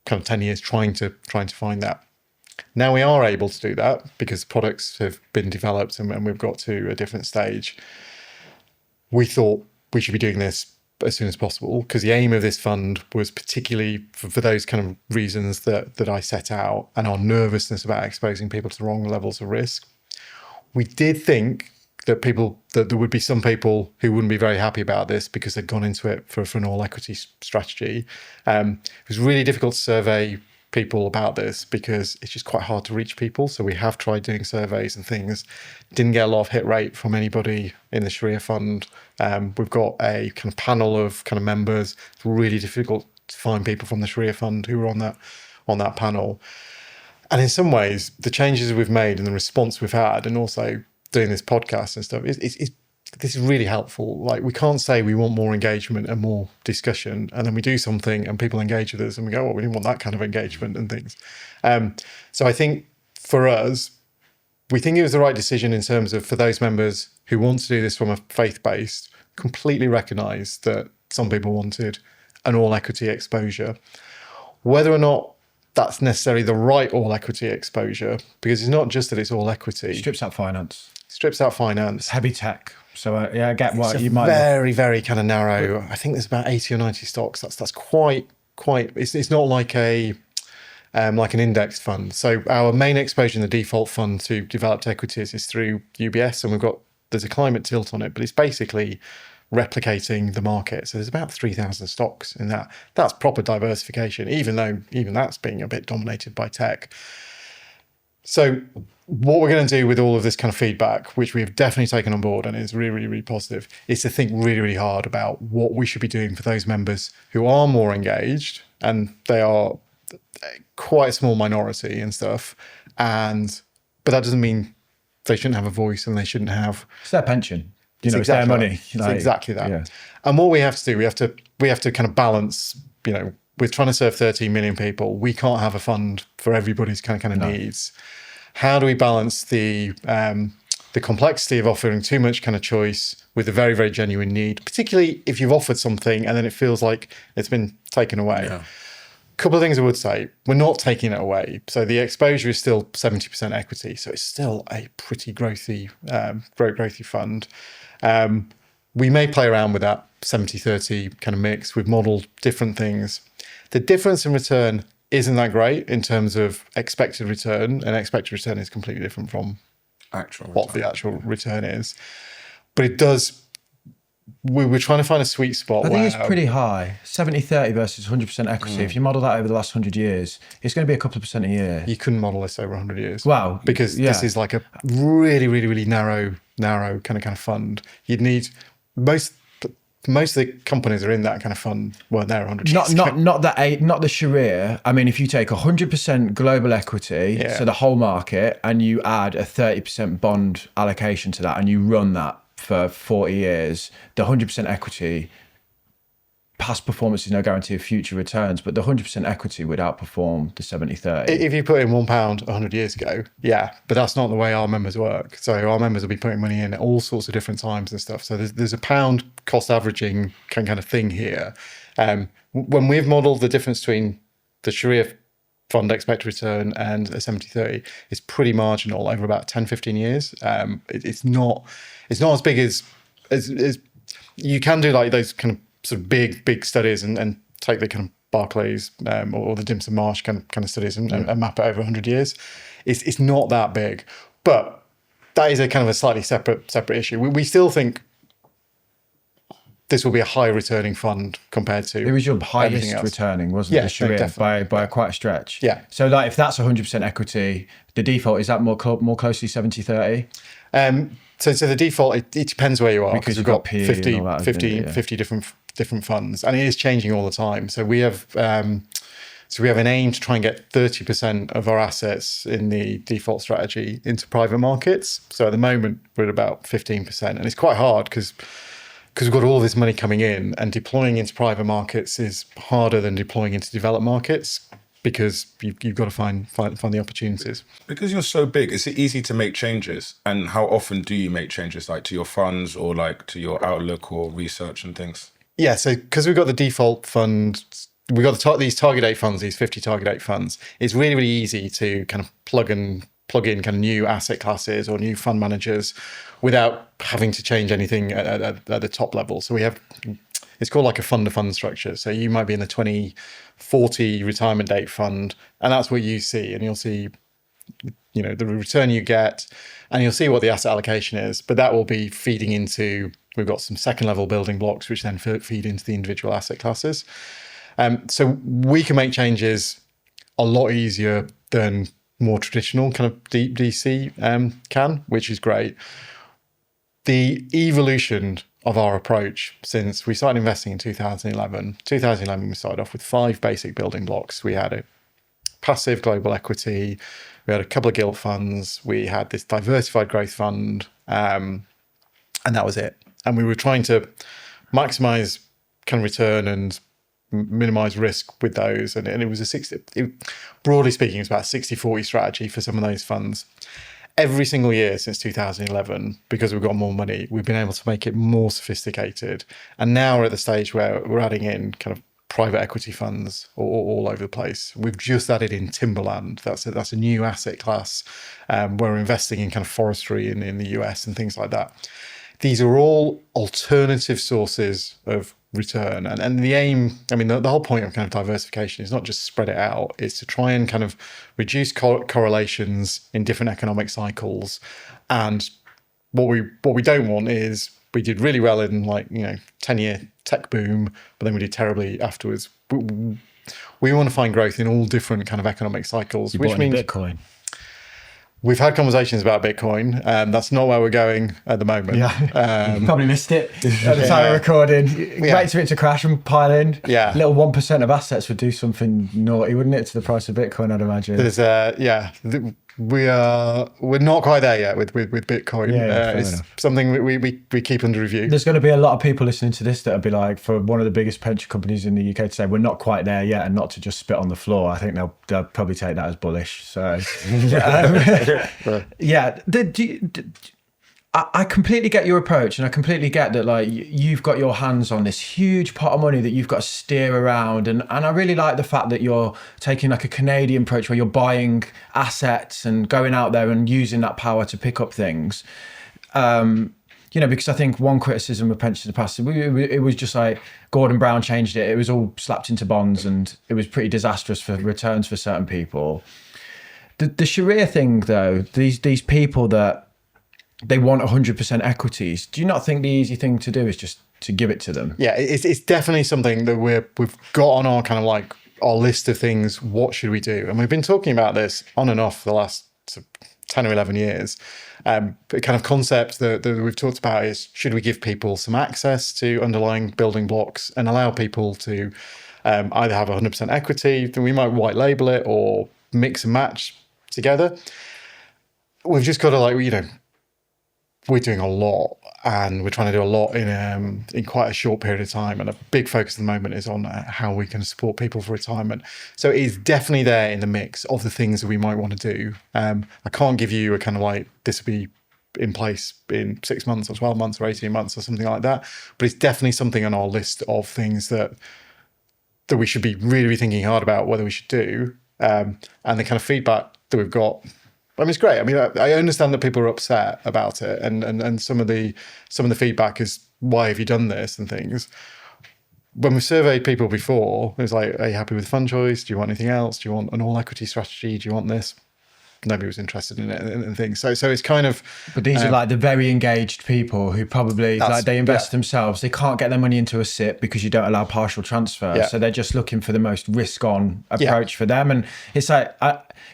kind of 10 years trying to find that. Now we are able to do that because products have been developed and we've got to a different stage. We thought we should be doing this as soon as possible because the aim of this fund was particularly for those kind of reasons that I set out, and our nervousness about exposing people to the wrong levels of risk. We did think that there would be some people who wouldn't be very happy about this because they'd gone into it for an all equity strategy. It was really difficult to survey people about this because it's just quite hard to reach people. So we have tried doing surveys and things. Didn't get a lot of hit rate from anybody in the Shariah fund. We've got a kind of panel of kind of members. It's really difficult to find people from the Shariah fund who were on that panel. And in some ways, the changes we've made and the response we've had, and also doing this podcast and stuff, this is really helpful. Like, we can't say we want more engagement and more discussion, and then we do something and people engage with us and we go, oh, we didn't want that kind of engagement and things. So I think for us, we think it was the right decision in terms of, for those members who want to do this from a faith-based, completely recognise that some people wanted an all equity exposure. Whether or not that's necessarily the right all equity exposure, because it's not just that it's all equity. Strips out finance. Strips out finance. Heavy tech. So yeah, I get what It's you a might. very, very kind of narrow. I think there's about 80 or 90 stocks. That's quite. It's not like like an index fund. So our main exposure in the default fund to developed equities is through UBS, and there's a climate tilt on it, but it's basically replicating the market. So there's about 3,000 stocks in that. That's proper diversification, even that's being a bit dominated by tech. So what we're going to do with all of this kind of feedback, which we have definitely taken on board and is really, really, really positive, is to think really, really hard about what we should be doing for those members who are more engaged, and they are quite a small minority and stuff. But that doesn't mean they shouldn't have a voice and they shouldn't have. It's their pension. It's exactly their money. It's exactly that. Yeah. And what we have to do, we have to kind of balance. We're trying to serve 13 million people. We can't have a fund for everybody's kind of needs. How do we balance the complexity of offering too much kind of choice with a very, very genuine need, particularly if you've offered something and then it feels like it's been taken away? Yeah. Couple of things I would say. We're not taking it away. So the exposure is still 70% equity. So it's still a pretty growthy fund. We may play around with that 70-30 kind of mix. We've modeled different things. The difference in return isn't that great in terms of expected return, and expected return is completely different from what the actual return is. But it does. We're trying to find a sweet spot. I think it's pretty high. 70-30 versus 100% equity. If you model that over the last 100 years, it's going to be a couple of percent a year. You couldn't model this over 100 years. Wow. Because this is like a really, really, really narrow kind of fund. You'd need most of the companies are in that kind of fund weren't there 100 years ago. Not the Shariah. I mean, if you take 100% global equity, so the whole market, and you add a 30% bond allocation to that, and you run that for 40 years, the 100% equity, past performance is no guarantee of future returns, but the 100% equity would outperform the 70-30. If you put in £1 100 years ago, yeah, but that's not the way our members work. So our members will be putting money in at all sorts of different times and stuff. So there's a pound cost averaging kind of thing here. When we've modeled the difference between the Shariah fund expected return and a 70-30, it's pretty marginal over about 10-15 years. It's not as big as you can do, like those kind of sort of big studies and take the kind of Barclays or the Dimson Marsh kind of studies and map it over 100 years. It's not that big, but that is a kind of a slightly separate issue. We still think this will be a high returning fund compared to. It was your highest returning, wasn't it? The Shariah by quite a stretch. Yeah. So like if that's 100% equity, the default is that more closely 70-30? So the default, it depends where you are, because you've got PE 50 and all that, 50 different funds, and it is changing all the time. So we have an aim to try and get 30% of our assets in the default strategy into private markets. So at the moment we're at about 15%, and it's quite hard because we've got all this money coming in, and deploying into private markets is harder than deploying into developed markets, because you've got to find the opportunities. Because you're so big, is it easy to make changes? And how often do you make changes, like to your funds or like to your outlook or research and things? Yeah, so because we've got the default fund, we've got these target date funds, these 50 target date funds, it's really, really easy to kind of plug in kind of new asset classes or new fund managers without having to change anything at the top level. So we have, it's called like a fund-to-fund structure. So you might be in the 2040 retirement date fund, and that's what you see. And you'll see, the return you get, and you'll see what the asset allocation is. But that will be feeding into, we've got some second level building blocks, which then feed into the individual asset classes. So we can make changes a lot easier than more traditional kind of deep DC can, which is great. The evolution of our approach since we started investing in 2011. 2011, we started off with 5 basic building blocks. We had a passive global equity, we had a couple of gilt funds, we had this diversified growth fund, and that was it. And we were trying to maximize kind of return and minimize risk with those. And it was broadly speaking, it was about a 60-40 strategy for some of those funds. Every single year since 2011, because we've got more money, we've been able to make it more sophisticated. And now we're at the stage where we're adding in kind of private equity funds all over the place. We've just added in timberland. That's a new asset class. We're investing in kind of forestry in the US and things like that. These are all alternative sources of return. And the aim, I mean, the whole point of kind of diversification is not just spread it out, it's to try and kind of reduce correlations in different economic cycles. And what we don't want is we did really well in 10-year tech boom, but then we did terribly afterwards. We want to find growth in all different kind of economic cycles, which means Bitcoin. We've had conversations about Bitcoin. That's not where we're going at the moment. Yeah, you probably missed it at the time of recording. Wait for it to crash and pile in. Yeah, little 1% of assets would do something naughty, wouldn't it, to the price of Bitcoin? I'd imagine. There's we're not quite there yet with Bitcoin. It's something we keep under review. There's going to be a lot of people listening to this that'll be like, for one of the biggest pension companies in the UK to say we're not quite there yet, and not to just spit on the floor. I think they'll probably take that as bullish. So yeah, I completely get your approach, and I completely get that, like, you've got your hands on this huge pot of money that you've got to steer around, and I really like the fact that you're taking like a Canadian approach where you're buying assets and going out there and using that power to pick up things. Because I think one criticism of pensions in the past, it was just like Gordon Brown changed it. It was all slapped into bonds, and it was pretty disastrous for returns for certain people. The Shariah thing, though, these people that they want 100% equities, do you not think the easy thing to do is just to give it to them? Yeah, it's definitely something that we've got on our kind of like our list of things. What should we do? And we've been talking about this on and off for the last 10 or 11 years. The kind of concept that we've talked about is, should we give people some access to underlying building blocks and allow people to either have 100% equity, then we might white label it, or mix and match together. We've just got to, we're doing a lot, and we're trying to do a lot in quite a short period of time. And a big focus at the moment is on how we can support people for retirement. So it is definitely there in the mix of the things that we might want to do. I can't give you a kind of like, this will be in place in 6 months or 12 months or 18 months or something like that. But it's definitely something on our list of things that we should be really thinking hard about whether we should do. And the kind of feedback that we've got, I mean, it's great. I mean, I understand that people are upset about it, and some of the feedback is, why have you done this and things. When we surveyed people before, it was like, are you happy with fund choice? Do you want anything else? Do you want an all equity strategy? Do you want this? Nobody was interested in it and things. So it's kind of. But these are like the very engaged people who probably they invest themselves. They can't get their money into a SIP because you don't allow partial transfer. Yeah. So they're just looking for the most risk-on approach for them. And it's like,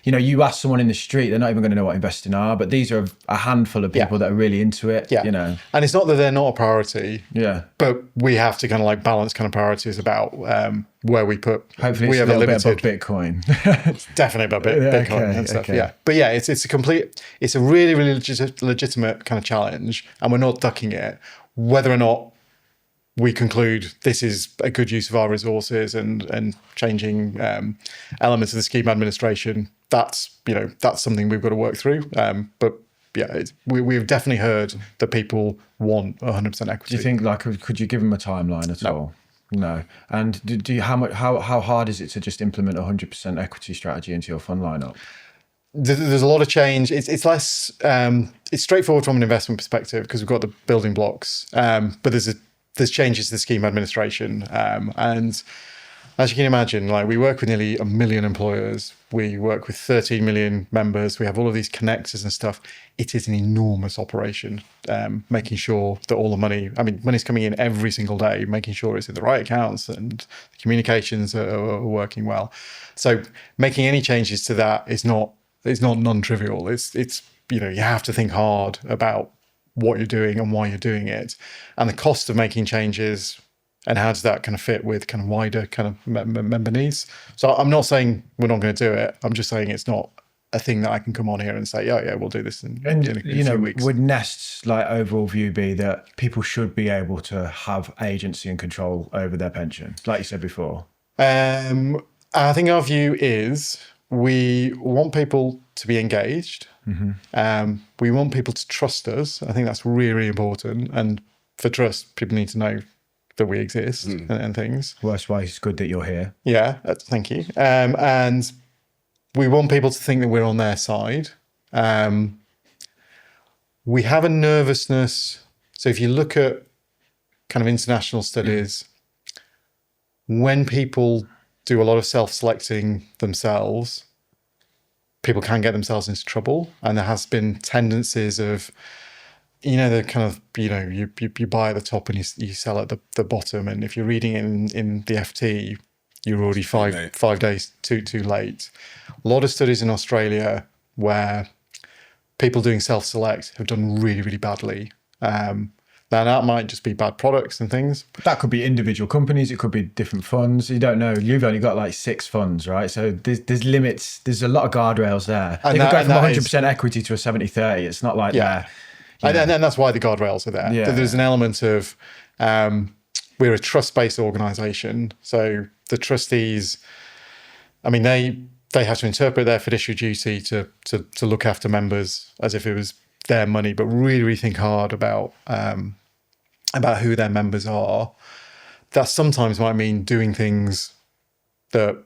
you ask someone in the street, they're not even going to know what investing are. But these are a handful of people that are really into it. Yeah. And it's not that they're not a priority. Yeah. But we have to kind of like balance kind of priorities about where we put. Hopefully, it's a little bit about Bitcoin. It's definitely about Bitcoin and stuff. Okay. Yeah. But yeah, it's a really legitimate kind of challenge, and we're not ducking it. Whether or not we conclude this is a good use of our resources and changing elements of the scheme administration, that's something we've got to work through. But yeah, we've definitely heard that people want 100% equity. Do you think, like, could you give them a timeline at all? No. And do you, how hard is it to just implement 100% equity strategy into your fund lineup? There's a lot of change. It's less. It's straightforward from an investment perspective because we've got the building blocks. But there's changes to the scheme administration, and as you can imagine, like, we work with nearly 1 million employers. We work with 13 million members. We have all of these connectors and stuff. It is an enormous operation, making sure that all the money's coming in every single day, making sure it's in the right accounts and the communications are working well. So making any changes to that is not non-trivial. It's you have to think hard about what you're doing and why you're doing it, and the cost of making changes. And how does that kind of fit with kind of wider kind of member needs? So I'm not saying we're not going to do it. I'm just saying it's not a thing that I can come on here and say, yeah, we'll do this in a few weeks. Would Nest's overall view be that people should be able to have agency and control over their pension, like you said before? I think our view is we want people to be engaged. Mm-hmm. We want people to trust us. I think that's really, really important. And for trust, people need to know that we exist and things. Well, that's why it's good that you're here. Yeah, thank you. And we want people to think that we're on their side. We have a nervousness. So if you look at kind of international studies, when people do a lot of self-selecting themselves, people can get themselves into trouble. And there has been tendencies of, the kind of, you buy at the top and you sell at the bottom. And if you're reading it in the FT, you're already five days too late. A lot of studies in Australia where people doing self-select have done really, really badly. Now that might just be bad products and things. That could be individual companies. It could be different funds. You don't know. You've only got like 6 funds, right? So there's limits. There's a lot of guardrails there. They could go from 100% equity to a 70-30. It's not like that. And then that's why the guardrails are there. Yeah. There's an element of we're a trust-based organisation. So the trustees, I mean, they have to interpret their fiduciary duty to look after members as if it was their money, but really, really think hard about who their members are. That sometimes might mean doing things that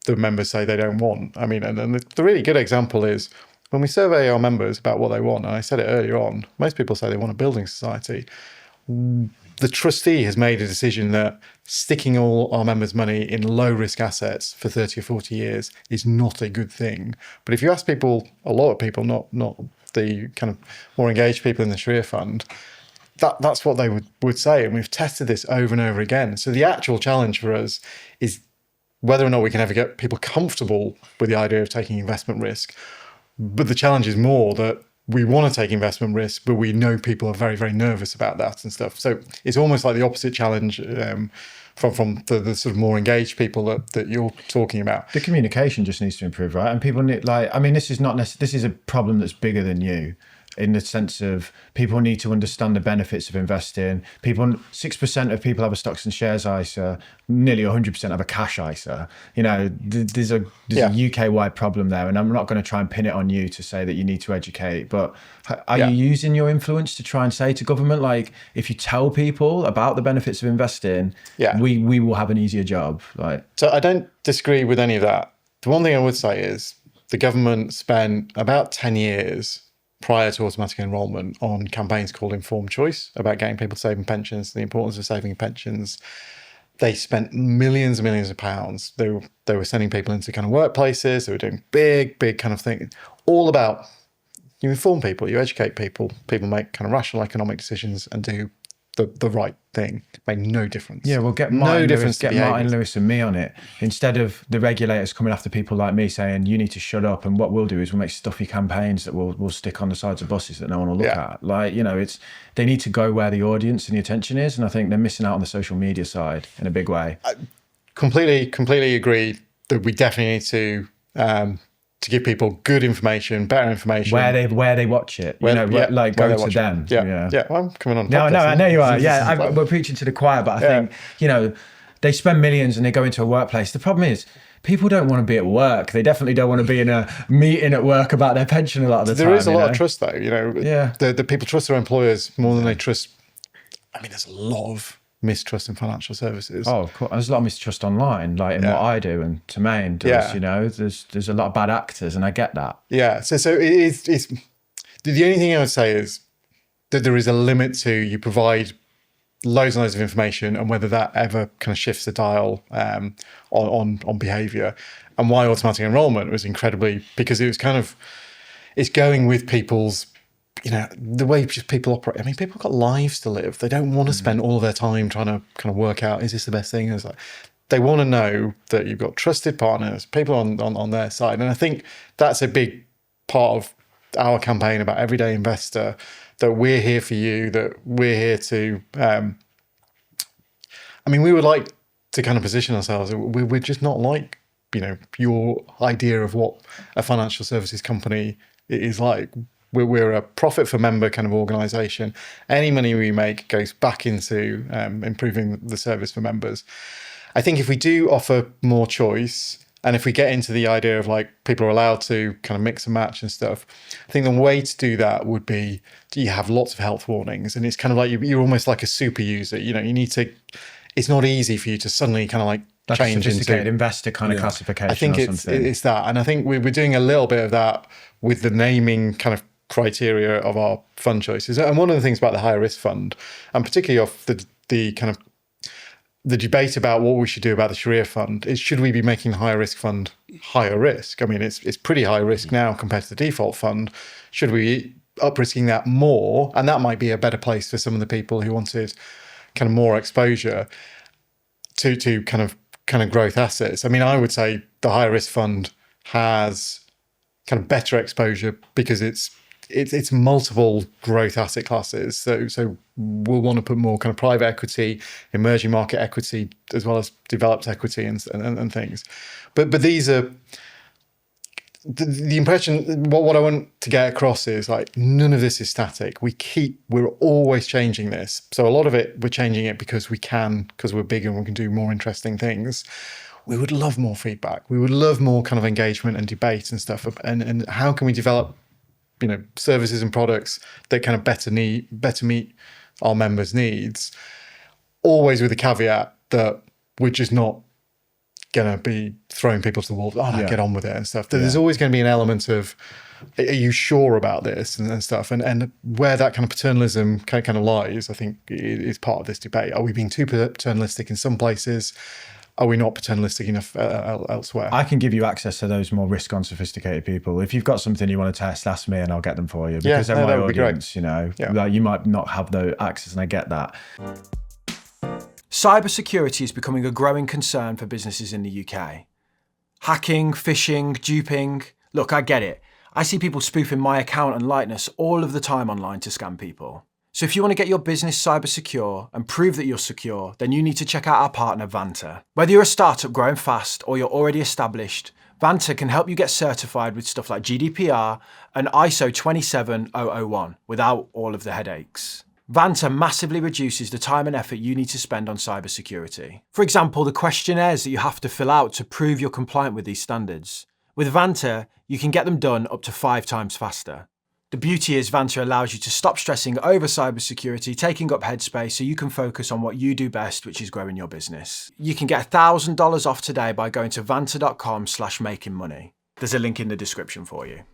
the members say they don't want. I mean, and the really good example is when we survey our members about what they want, and I said it earlier on, most people say they want a building society. The trustee has made a decision that sticking all our members' money in low-risk assets for 30 or 40 years is not a good thing. But if you ask people, a lot of people, not the kind of more engaged people in the Shariah fund, that's what they would say. And we've tested this over and over again. So the actual challenge for us is whether or not we can ever get people comfortable with the idea of taking investment risk. But the challenge is more that we want to take investment risk, but we know people are very, very nervous about that and stuff. So it's almost like the opposite challenge from the sort of more engaged people that you're talking about. The communication just needs to improve, right? And people need, this is not necessarily, this is a problem that's bigger than you, in the sense of people need to understand the benefits of investing. 6% of people have a stocks and shares ISA, nearly 100% have a cash ISA. There's a UK-wide problem there, and I'm not going to try and pin it on you to say that you need to educate, but are you using your influence to try and say to government, like, if you tell people about the benefits of investing, we will have an easier job? So I don't disagree with any of that. The one thing I would say is the government spent about 10 years prior to automatic enrolment on campaigns called Informed Choice about getting people saving pensions, the importance of saving pensions. They spent millions and millions of pounds. They were sending people into kind of workplaces. They were doing big kind of thing, all about you inform people, you educate people, people make kind of rational economic decisions and do the right thing. Made no difference. Yeah, well, get Martin Lewis and me on it, instead of the regulators coming after people like me saying you need to shut up. And what we'll do is we'll make stuffy campaigns that we'll stick on the sides of buses that no one will look at. They need to go where the audience and the attention is, and I think they're missing out on the social media side in a big way. I completely agree that we definitely need to give people good information, better information. Where they watch it, go to them. Yeah. Well, I'm coming on. No, I know you are. Yeah, we're preaching to the choir, but I think, they spend millions and they go into a workplace. The problem is people don't want to be at work. They definitely don't want to be in a meeting at work about their pension a lot of the time. There is a lot of trust though, the people trust their employers more than they trust. I mean, there's a lot of mistrust in financial services. Oh, of course. There's a lot of mistrust online, like in what I do and Tamain does. There's a lot of bad actors, and I get that. Yeah. So it's the only thing I would say is that there is a limit to you provide loads and loads of information and whether that ever kind of shifts the dial on behaviour. And why automatic enrolment was incredibly, because it was kind of, it's going with people's, the way just people operate. I mean, people have got lives to live. They don't want to spend all of their time trying to kind of work out, is this the best thing? It's like, they want to know that you've got trusted partners, people on their side. And I think that's a big part of our campaign about Everyday Investor, that we're here for you, that we're here to, we would like to kind of position ourselves. We're just not like, your idea of what a financial services company is like. We're a profit for member kind of organisation. Any money we make goes back into improving the service for members. I think if we do offer more choice And if we get into the idea of like people are allowed to kind of mix and match and stuff, I think the way to do that would be you have lots of health warnings, and it's kind of like you're almost like a super user. You know, you need to. It's not easy for you to suddenly kind of like change a sophisticated into investor kind of classification. I think it's that, and I think we're doing a little bit of that with the naming kind of criteria of our fund choices. And one of the things about the higher risk fund, and particularly off the kind of the debate about what we should do about the Shariah fund, is should we be making the higher risk fund higher risk? I mean, it's pretty high risk now compared to the default fund. Should we be up-risking that more? And that might be a better place for some of the people who wanted kind of more exposure to kind of growth assets. I mean, I would say the higher risk fund has kind of better exposure because it's multiple growth asset classes. So we'll want to put more kind of private equity, emerging market equity, as well as developed equity and things. But these are the impression. What I want to get across is like none of this is static. We're always changing this. So a lot of it we're changing it because we're bigger and we can do more interesting things. We would love more feedback. We would love more kind of engagement and debate and stuff. And how can we develop, services and products that kind of better meet our members' needs? Always with the caveat that we're just not going to be throwing people to the wall. Get on with it and stuff. There's always going to be an element of, are you sure about this and stuff? And where that kind of paternalism kind of lies, I think, is part of this debate. Are we being too paternalistic in some places? Are we not paternalistic enough elsewhere? I can give you access to those more risk-on, sophisticated people. If you've got something you want to test, ask me and I'll get them for you. Because they're my audience, like you might not have the access, and I get that. Cybersecurity is becoming a growing concern for businesses in the UK. Hacking, phishing, duping. Look, I get it. I see people spoofing my account and likeness all of the time online to scam people. So if you want to get your business cyber secure and prove that you're secure, then you need to check out our partner, Vanta. Whether you're a startup growing fast or you're already established, Vanta can help you get certified with stuff like GDPR and ISO 27001 without all of the headaches. Vanta massively reduces the time and effort you need to spend on cybersecurity. For example, the questionnaires that you have to fill out to prove you're compliant with these standards. With Vanta, you can get them done up to 5 times faster. The beauty is Vanta allows you to stop stressing over cybersecurity, taking up headspace so you can focus on what you do best, which is growing your business. You can get $1,000 off today by going to vanta.com/makingmoney. There's a link in the description for you.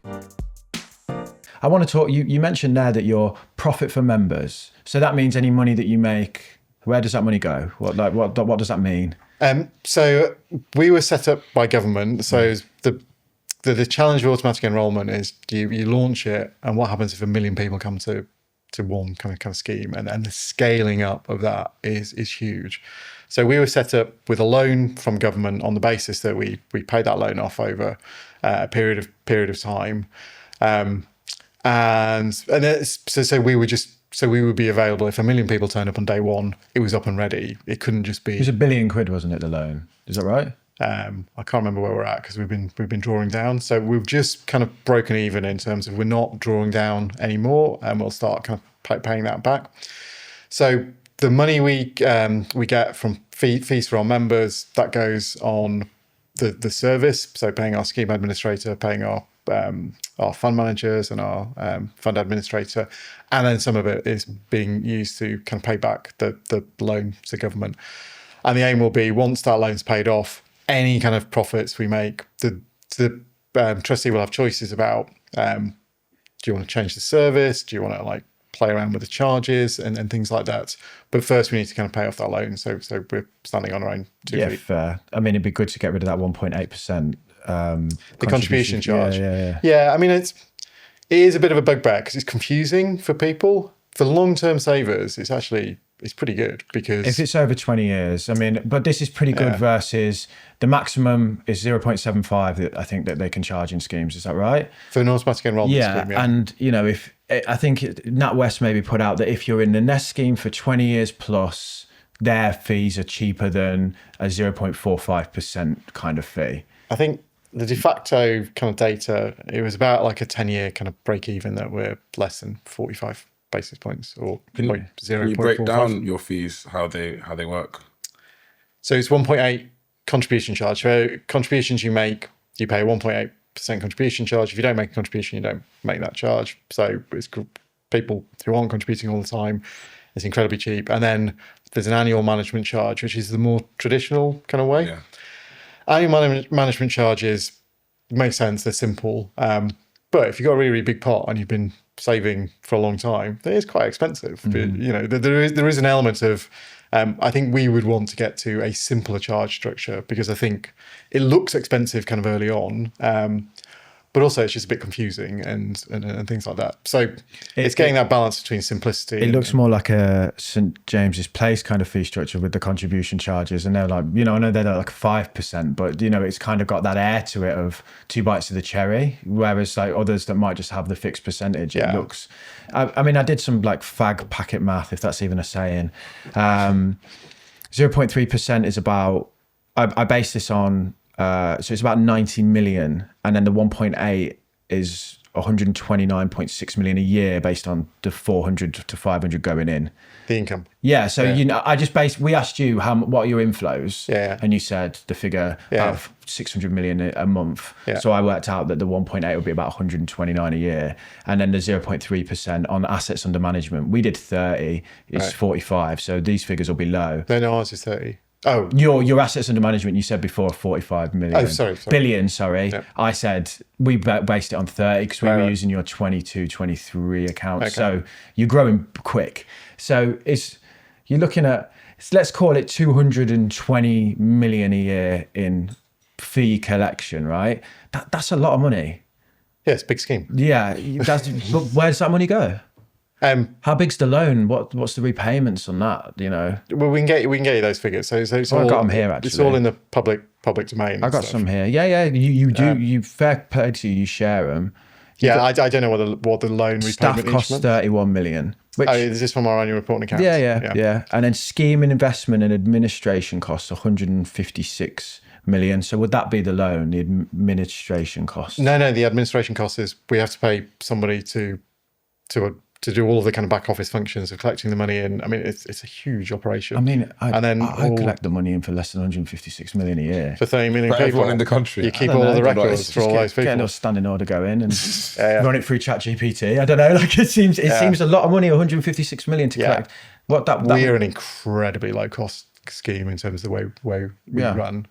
I want to talk, you mentioned there that you're profit for members. So that means any money that you make, where does that money go? What does that mean? So we were set up by government. So the challenge of automatic enrolment is you launch it, and what happens if 1 million people come to one kind of scheme, and the scaling up of that is huge. So we were set up with a loan from government on the basis that we paid that loan off over a period of time, so we would be available if 1 million people turned up on day one. It was up and ready. It couldn't just be. It was £1 billion, wasn't it? The loan, is that right? I can't remember where we're at because we've been drawing down. So we've just kind of broken even in terms of we're not drawing down anymore, and we'll start kind of paying that back. So the money we get from fees for our members, that goes on the service. So paying our scheme administrator, paying our fund managers and our fund administrator, and then some of it is being used to kind of pay back the loan to government. And the aim will be, once that loan's paid off, any kind of profits we make, the trustee will have choices about, do you want to change the service? Do you want to like play around with the charges and things like that? But first we need to kind of pay off that loan. So we're standing on our own 2 feet. Yeah, fair. I mean, it'd be good to get rid of that 1.8%. The contribution charge. Yeah. I mean, it is a bit of a bugbear because it's confusing for people. For long-term savers, it's pretty good because if it's over 20 years, I mean, but this is pretty good versus the maximum is 0.75 that I think that they can charge in schemes. Is that right? For an automatic enrollment scheme, yeah. And if I think NatWest maybe put out that if you're in the Nest scheme for 20 years plus, their fees are cheaper than a 0.45% kind of fee. I think the de facto kind of data, it was about like a 10-year kind of break even that we're less than 45 basis points or Can you break down your fees, how they work? So it's 1.8 contribution charge. So contributions you make, you pay a 1.8% contribution charge. If you don't make a contribution, you don't make that charge. So it's people who aren't contributing all the time. It's incredibly cheap. And then there's an annual management charge, which is the more traditional kind of way. Yeah. Annual management charges make sense. They're simple. But if you've got a really, really big pot and you've been saving for a long time, it is quite expensive. But, there is an element of, I think we would want to get to a simpler charge structure, because I think it looks expensive kind of early on. But also it's just a bit confusing and things like that. So it's getting that balance between simplicity. It looks more like a St. James's Place kind of fee structure with the contribution charges. And they're like, I know they're like 5%, but, it's kind of got that air to it of 2 bites of the cherry. Whereas like others that might just have the fixed percentage, it looks, I did some like fag packet math, if that's even a saying. 0.3% is about, I base this on, so it's about 90 million, and then the 1.8 is 129.6 million a year based on the 400 to 500 going in. The income. Yeah. So, we asked you what are your inflows? Yeah. And you said the figure of 600 million a month. Yeah. So I worked out that the 1.8 would be about 129 a year. And then the 0.3% on assets under management. We did 30, it's 45. So these figures will be low. No, ours is 30. Oh, your assets under management, you said before 45 million. Oh, sorry. Billion, sorry. Yep. I said we based it on 30 because we were using your 22, 23 accounts. Okay. So you're growing quick. So you're looking at, let's call it 220 million a year in fee collection, right? That's a lot of money. yeah, it's a big scheme. Yeah. But where does that money go? How big's the loan? What's the repayments on that? Well, we can get you those figures. So it's I all, got them here, actually. It's all in the public domain. I got some here. Yeah. You do. You fair play to you. You share them. I don't know what the loan Staff repayment costs each month. 31 million. Which, Is this from our annual reporting account? Yeah. And then scheme and investment and administration costs 156 million. So would that be the loan, the administration costs? No. The administration cost is we have to pay somebody to do all of the kind of back office functions of collecting the money in. I mean, it's a huge operation. I mean, I all, collect the money in for less than 156 million a year. for 30 million For people everyone in the country. You keep I don't all of the know, records for all those people. Getting a standing order going and Yeah. run it through ChatGPT. I don't know. Like it seems a lot of money. 156 million to collect. What that We're an incredibly low cost scheme in terms of the way we Yeah. run.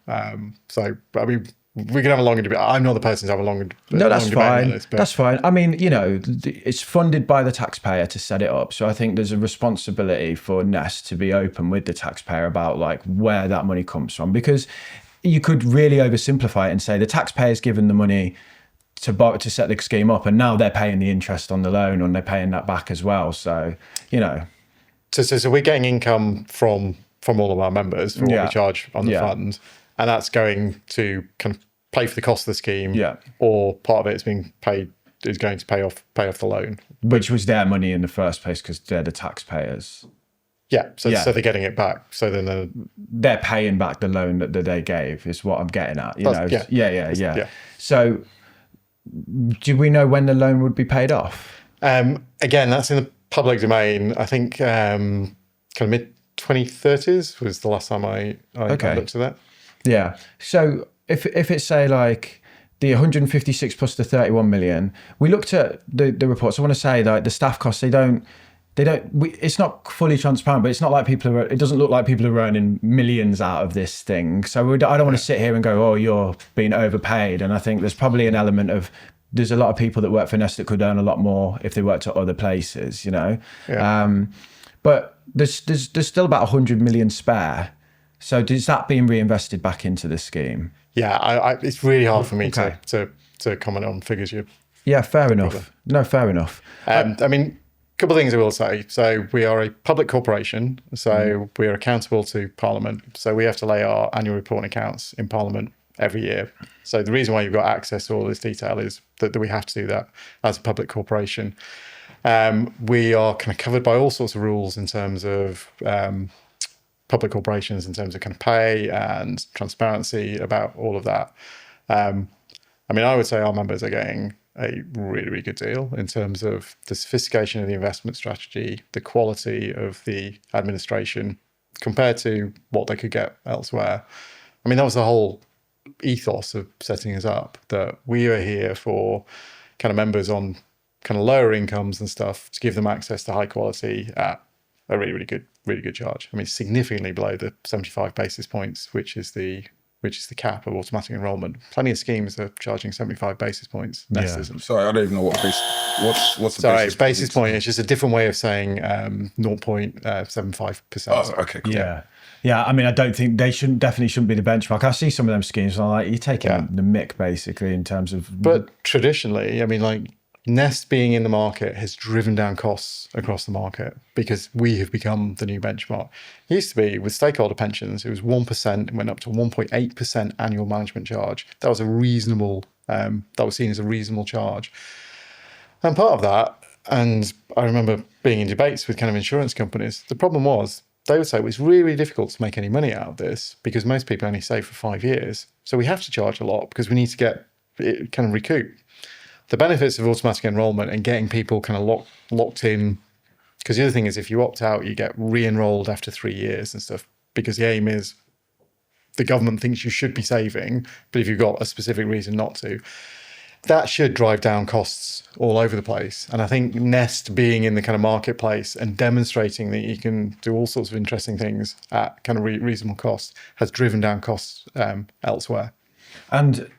So I mean, we can have a longer debate. I'm not the person to have a longer. No, that's longer debate fine. on this, but That's fine. I mean, it's funded by the taxpayer to set it up. So I think there's a responsibility for Nest to be open with the taxpayer about like where that money comes from, because you could really oversimplify it and say the taxpayer's given the money to set the scheme up, and now they're paying the interest on the loan and they're paying that back as well. So, So we're getting income from all of our members for what we charge on the fund, and that's going to kind of pay for the cost of the scheme. Yeah. Or part of it is going to pay off the loan. which was their money in the first place because they're the taxpayers. Yeah. So they're getting it back. So then They're paying back the loan that they gave is what I'm getting at. Yeah. So do we know when the loan would be paid off? Again, that's in the public domain. I think kind of mid 2030s was the last time I looked at that. Yeah. So if it's say like the 156 plus the 31 million, we looked at the reports. I want to say like the staff costs, it's not fully transparent, but it's not like it doesn't look like people are earning millions out of this thing. So I don't want to sit here and go, oh, you're being overpaid. And I think there's probably an element of, there's a lot of people that work for Nest that could earn a lot more if they worked at other places, Yeah. But there's still about 100 million spare. So is that being reinvested back into the scheme? Yeah, it's really hard for me to comment on figures. Yeah, fair enough. No, fair enough. I mean, a couple of things I will say. So we are a public corporation, so we are accountable to Parliament. So we have to lay our annual report and accounts in Parliament every year. So the reason why you've got access to all this detail is that we have to do that as a public corporation. We are kind of covered by all sorts of rules in terms of public corporations, in terms of kind of pay and transparency about all of that. I mean, I would say our members are getting a really, really good deal in terms of the sophistication of the investment strategy, the quality of the administration compared to what they could get elsewhere. I mean, that was the whole ethos of setting us up, that we are here for kind of members on kind of lower incomes and stuff, to give them access to high quality at a really good charge. I mean, significantly below the 75 basis points, which is the cap of automatic enrollment. Plenty of schemes are charging 75 basis points. Nest isn't. Sorry, I don't even know what's the Sorry, it's basis point. It's just a different way of saying 0.75%. Oh, okay, cool. Yeah. I mean, I don't think definitely shouldn't be the benchmark. I see some of them schemes and I'm like, you're taking the mick basically in terms of. But traditionally, I mean, like, Nest being in the market has driven down costs across the market because we have become the new benchmark. It used to be with stakeholder pensions, it was 1%, it went up to 1.8% annual management charge. That was that was seen as a reasonable charge. And part of that, and I remember being in debates with kind of insurance companies, the problem was they would say, well, it's really difficult to make any money out of this because most people only save for 5 years. So we have to charge a lot because we need to get it kind of recoup. The benefits of automatic enrollment and getting people kind of locked in, because the other thing is if you opt out, you get re-enrolled after 3 years and stuff, because the aim is the government thinks you should be saving, but if you've got a specific reason not to, that should drive down costs all over the place. And I think Nest being in the kind of marketplace and demonstrating that you can do all sorts of interesting things at kind of reasonable cost has driven down costs elsewhere. And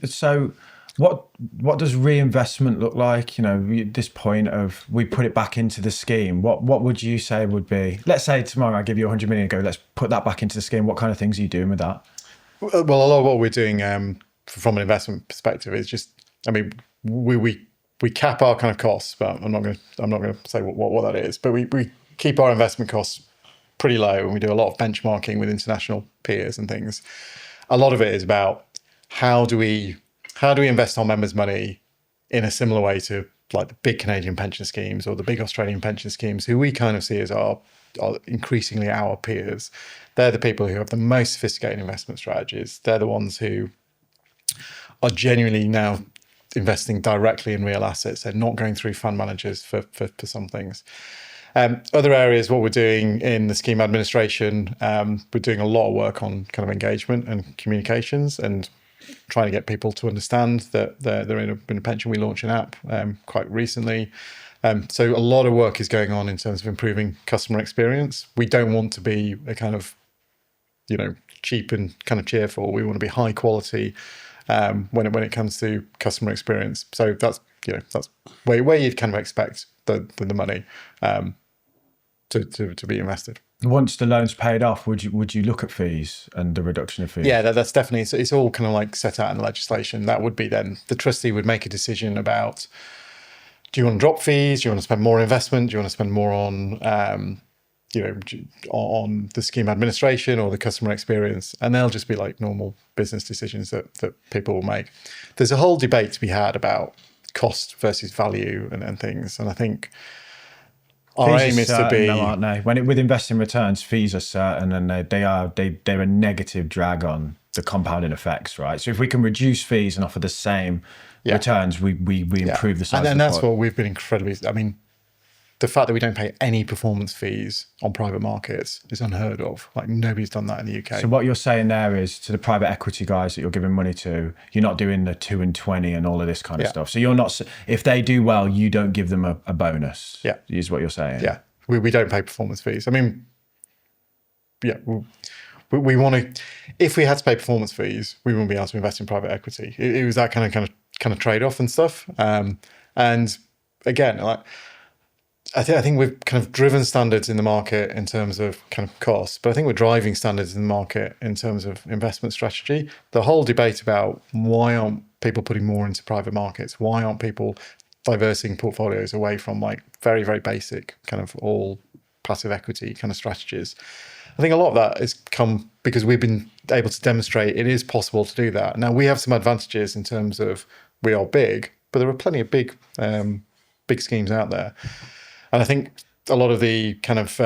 so what does reinvestment look like? You know, this point of we put it back into the scheme. What would you say would be? Let's say tomorrow I give you 100 million and go, let's put that back into the scheme. What kind of things are you doing with that? Well, a lot of what we're doing from an investment perspective is just, I mean, we cap our kind of costs, but I'm not going to say what that is. But we keep our investment costs pretty low, and we do a lot of benchmarking with international peers and things. A lot of it is about how do we invest our members' money in a similar way to like the big Canadian pension schemes or the big Australian pension schemes, who we kind of see as our increasingly our peers. They're the people who have the most sophisticated investment strategies. They're the ones who are genuinely now investing directly in real assets. They're not going through fund managers for some things. Other areas, what we're doing in the scheme administration, we're doing a lot of work on kind of engagement and communications and trying to get people to understand that they're in a pension. We launched an app quite recently. So a lot of work is going on in terms of improving customer experience. We don't want to be a kind of, cheap and kind of cheerful. We want to be high quality when it comes to customer experience. So that's where you'd kind of expect the money to be invested. Once the loan's paid off, would you look at fees and the reduction of fees? Yeah, that's definitely, it's all kind of like set out in the legislation. That would be then the trustee would make a decision about, do you want to drop fees? Do you want to spend more on investment? Do you want to spend more on, on the scheme administration or the customer experience? And they'll just be like normal business decisions that people will make. There's a whole debate to be had about cost versus value and things. And I think our aim is to be, aren't they? With investing returns, fees are certain, and they're a negative drag on the compounding effects, right? So if we can reduce fees and offer the same returns, we improve the size. And that's what we've been incredibly. I mean, the fact that we don't pay any performance fees on private markets is unheard of. Like, nobody's done that in the UK. So what you're saying there is, to the private equity guys that you're giving money to, you're not doing the 2 and 20 and all of this kind of stuff. So you're not, if they do well, you don't give them a bonus. Yeah, is what you're saying. Yeah, we don't pay performance fees. I mean, we want to. If we had to pay performance fees, we wouldn't be able to invest in private equity. It was that kind of trade off and stuff. And again, like, I think we've kind of driven standards in the market in terms of kind of costs, but I think we're driving standards in the market in terms of investment strategy. The whole debate about why aren't people putting more into private markets? Why aren't people diversing portfolios away from like very, very basic kind of all passive equity kind of strategies? I think a lot of that has come because we've been able to demonstrate it is possible to do that. Now, we have some advantages in terms of we are big, but there are plenty of big schemes out there. And I think a lot of the kind of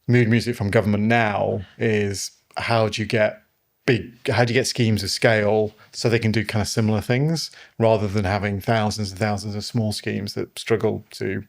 mood music from government now is how do you get schemes of scale so they can do kind of similar things rather than having thousands and thousands of small schemes that struggle to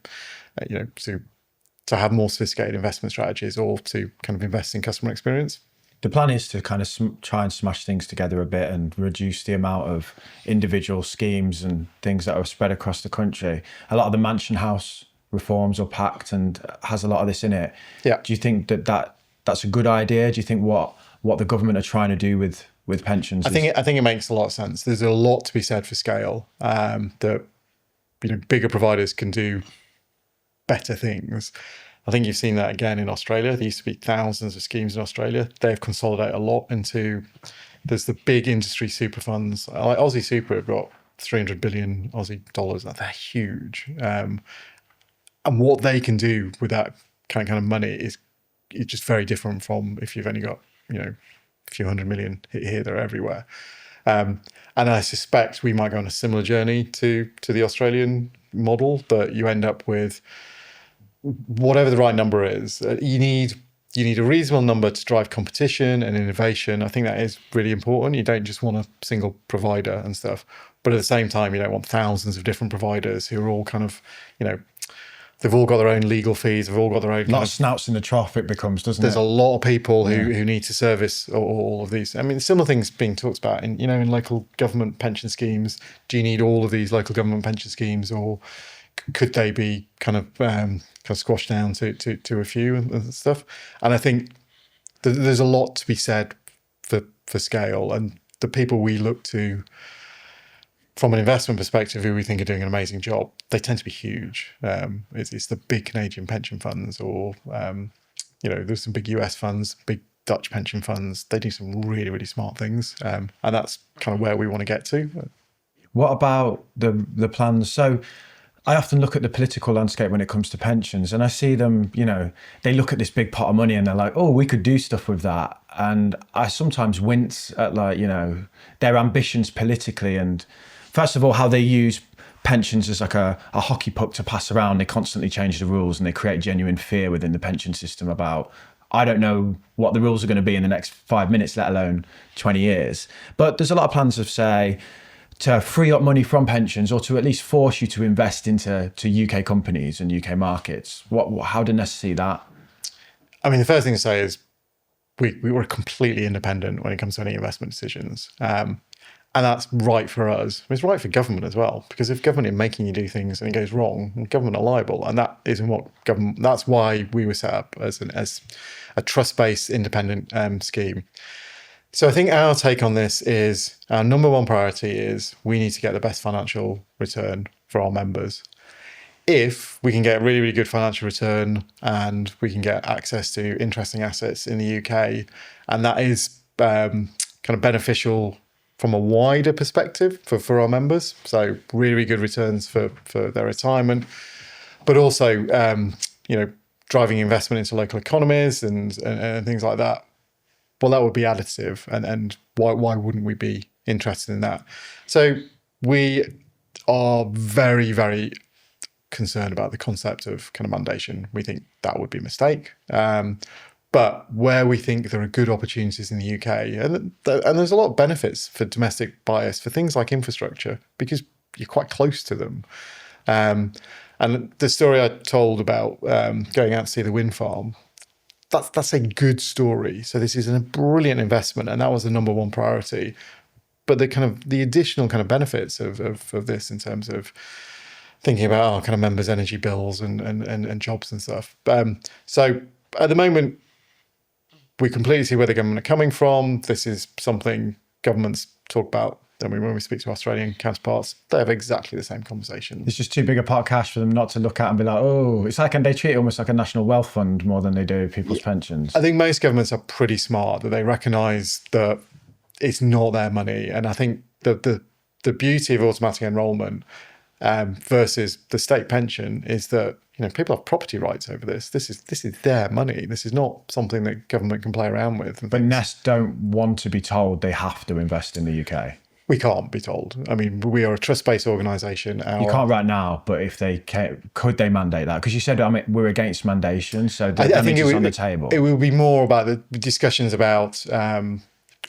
have more sophisticated investment strategies or to kind of invest in customer experience. The plan is to kind of try and smash things together a bit and reduce the amount of individual schemes and things that are spread across the country. A lot of the Mansion House reforms are packed and has a lot of this in it. Yeah. Do you think that's a good idea? Do you think what the government are trying to do with pensions? I think it makes a lot of sense. There's a lot to be said for scale. That bigger providers can do better things. I think you've seen that again in Australia. There used to be thousands of schemes in Australia. They've consolidated a lot into, there's the big industry super funds. Like Aussie Super have got 300 billion Aussie dollars. They're huge. And what they can do with that kind of money is just very different from if you've only got, a few hundred million here, there, everywhere. And I suspect we might go on a similar journey to the Australian model, that you end up with whatever the right number is. You need a reasonable number to drive competition and innovation. I think that is really important. You don't just want a single provider and stuff, but at the same time, you don't want thousands of different providers who are all kind of, they've all got their own legal fees. They've all got their own. A lot of snouts in the trough it becomes, doesn't There's it? a lot of people who need to service all of these. I mean, similar things being talked about in local government pension schemes. Do you need all of these local government pension schemes, or could they be kind of squashed down to a few and stuff? And I think there's a lot to be said for scale, and the people we look to from an investment perspective who we think are doing an amazing job, they tend to be huge. It's the big Canadian pension funds, or there's some big US funds, big Dutch pension funds. They do some really, really smart things, and that's kind of where we want to get to. What about the plans? So I often look at the political landscape when it comes to pensions, and I see them, they look at this big pot of money and they're like, oh, we could do stuff with that. And I sometimes wince at their ambitions politically, and first of all, how they use pensions as like a hockey puck to pass around. They constantly change the rules and they create genuine fear within the pension system about, I don't know what the rules are going to be in the next 5 minutes, let alone 20 years. But there's a lot of plans of, say, to free up money from pensions, or to at least force you to invest into UK companies and UK markets. How do Nest see that? I mean, the first thing to say is we were completely independent when it comes to any investment decisions. And that's right for us. It's right for government as well, because if government are making you do things and it goes wrong, government are liable. And that isn't what government, that's why we were set up as a trust-based independent scheme. So I think our take on this is, our number one priority is we need to get the best financial return for our members. If we can get a really, really good financial return and we can get access to interesting assets in the UK, and that is kind of beneficial from a wider perspective for our members. So really, really good returns for their retirement, but also, driving investment into local economies and things like that. Well, that would be additive, and why wouldn't we be interested in that? So we are very, very concerned about the concept of kind of mandation. We think that would be a mistake. But where we think there are good opportunities in the UK, and there's a lot of benefits for domestic bias for things like infrastructure, because you're quite close to them. And the story I told about going out to see the wind farm, that's a good story. So this is a brilliant investment, and that was the number one priority. But the additional kind of benefits of this in terms of thinking about our kind of members' energy bills and jobs and stuff. So at the moment, we completely see where the government are coming from. This is something governments talk about. I mean, when we speak to Australian counterparts, they have exactly the same conversation. It's just too big a pot of cash for them not to look at and be like, oh, it's like, and they treat it almost like a national wealth fund more than they do people's pensions. I think most governments are pretty smart, that they recognise that it's not their money. And I think the beauty of automatic enrolment versus the state pension is that people have property rights over this. This is their money. This is not something that government can play around with. But Nest don't want to be told they have to invest in the UK. We can't be told. I mean, we are a trust-based organisation. You can't right now, but if they could they mandate that? Because you said, we're against mandation, so I think it's on the table. It will be more about the discussions about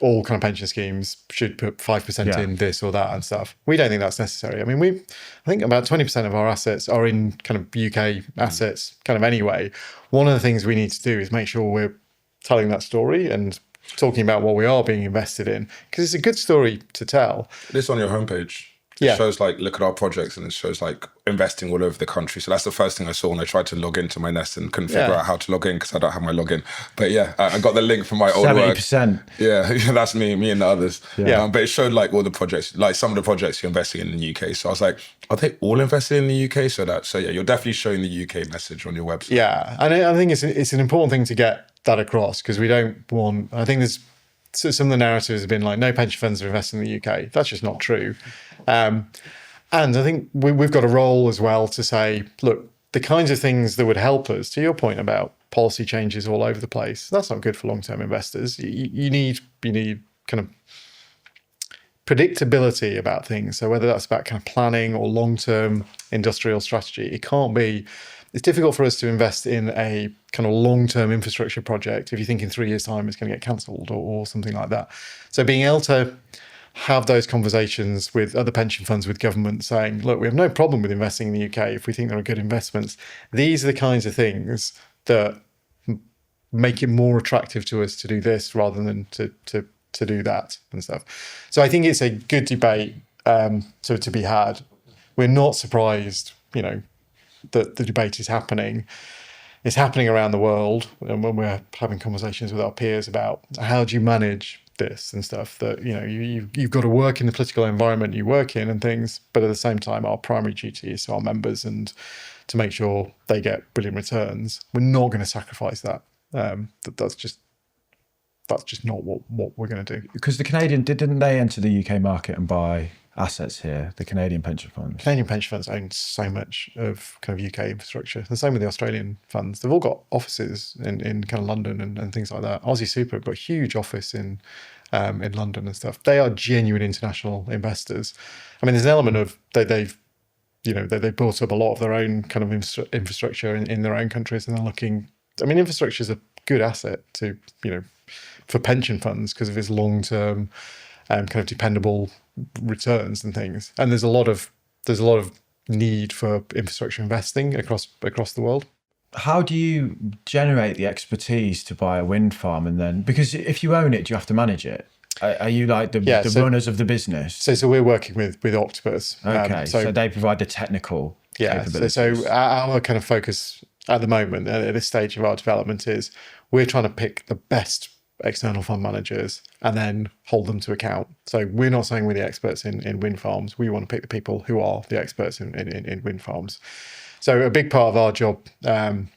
all kind of pension schemes should put 5% in this or that and stuff. We don't think that's necessary. I mean, I think about 20% of our assets are in kind of UK assets kind of anyway. One of the things we need to do is make sure we're telling that story and talking about what we are being invested in, because it's a good story to tell. This on your homepage. It Yeah. shows like, look at our projects, and it shows like investing all over the country. So that's the first thing I saw when I tried to log into my Nest and couldn't figure Yeah. out how to log in because I don't have my login. But yeah, I got the link from my old work. 70%. Yeah, that's me and the others. Yeah. But it showed like all the projects, like some of the projects you're investing in the UK. So I was like, are they all invested in the UK? So yeah, you're definitely showing the UK message on your website. Yeah, and I think it's an important thing to get that across, because we don't want. I think there's some of the narratives have been like, no pension funds are investing in the UK. That's just not true. And I think we've got a role as well to say, look, the kinds of things that would help us, to your point about policy changes all over the place, that's not good for long-term investors. You need kind of predictability about things. So whether that's about kind of planning or long-term industrial strategy, it's difficult for us to invest in a kind of long-term infrastructure project if you think in 3 years' time it's going to get cancelled or something like that. So being able to have those conversations with other pension funds, with government, saying, look, we have no problem with investing in the UK if we think there are good investments. These are the kinds of things that make it more attractive to us to do this rather than to do that and stuff. So I think it's a good debate to be had. We're not surprised, that the debate is happening. It's happening around the world, and when we're having conversations with our peers about how do you manage this and stuff, that you've got to work in the political environment you work in and things, but at the same time our primary duty is to our members and to make sure they get brilliant returns. We're not going to sacrifice that. That's just not what we're going to do. Because the Canadian, didn't they enter the UK market and buy assets here, the Canadian pension funds? Canadian pension funds own so much of kind of UK infrastructure. The same with the Australian funds. They've all got offices in kind of London and things like that. Aussie Super have got a huge office in London and stuff. They are genuine international investors. I mean, there's an element of they've built up a lot of their own kind of infrastructure in their own countries, and they're looking. I mean, infrastructure is a good asset to for pension funds because of its long-term kind of dependable returns and things. And there's a lot of need for infrastructure investing across the world. How do you generate the expertise to buy a wind farm? And then, because if you own it, do you have to manage it? Are you like the runners of the business? So we're working with Octopus. Okay, so they provide the technical capabilities. So our kind of focus at the moment, at this stage of our development, is we're trying to pick the best external fund managers and then hold them to account. So we're not saying we're the experts in wind farms. We want to pick the people who are the experts in wind farms. So a big part of our job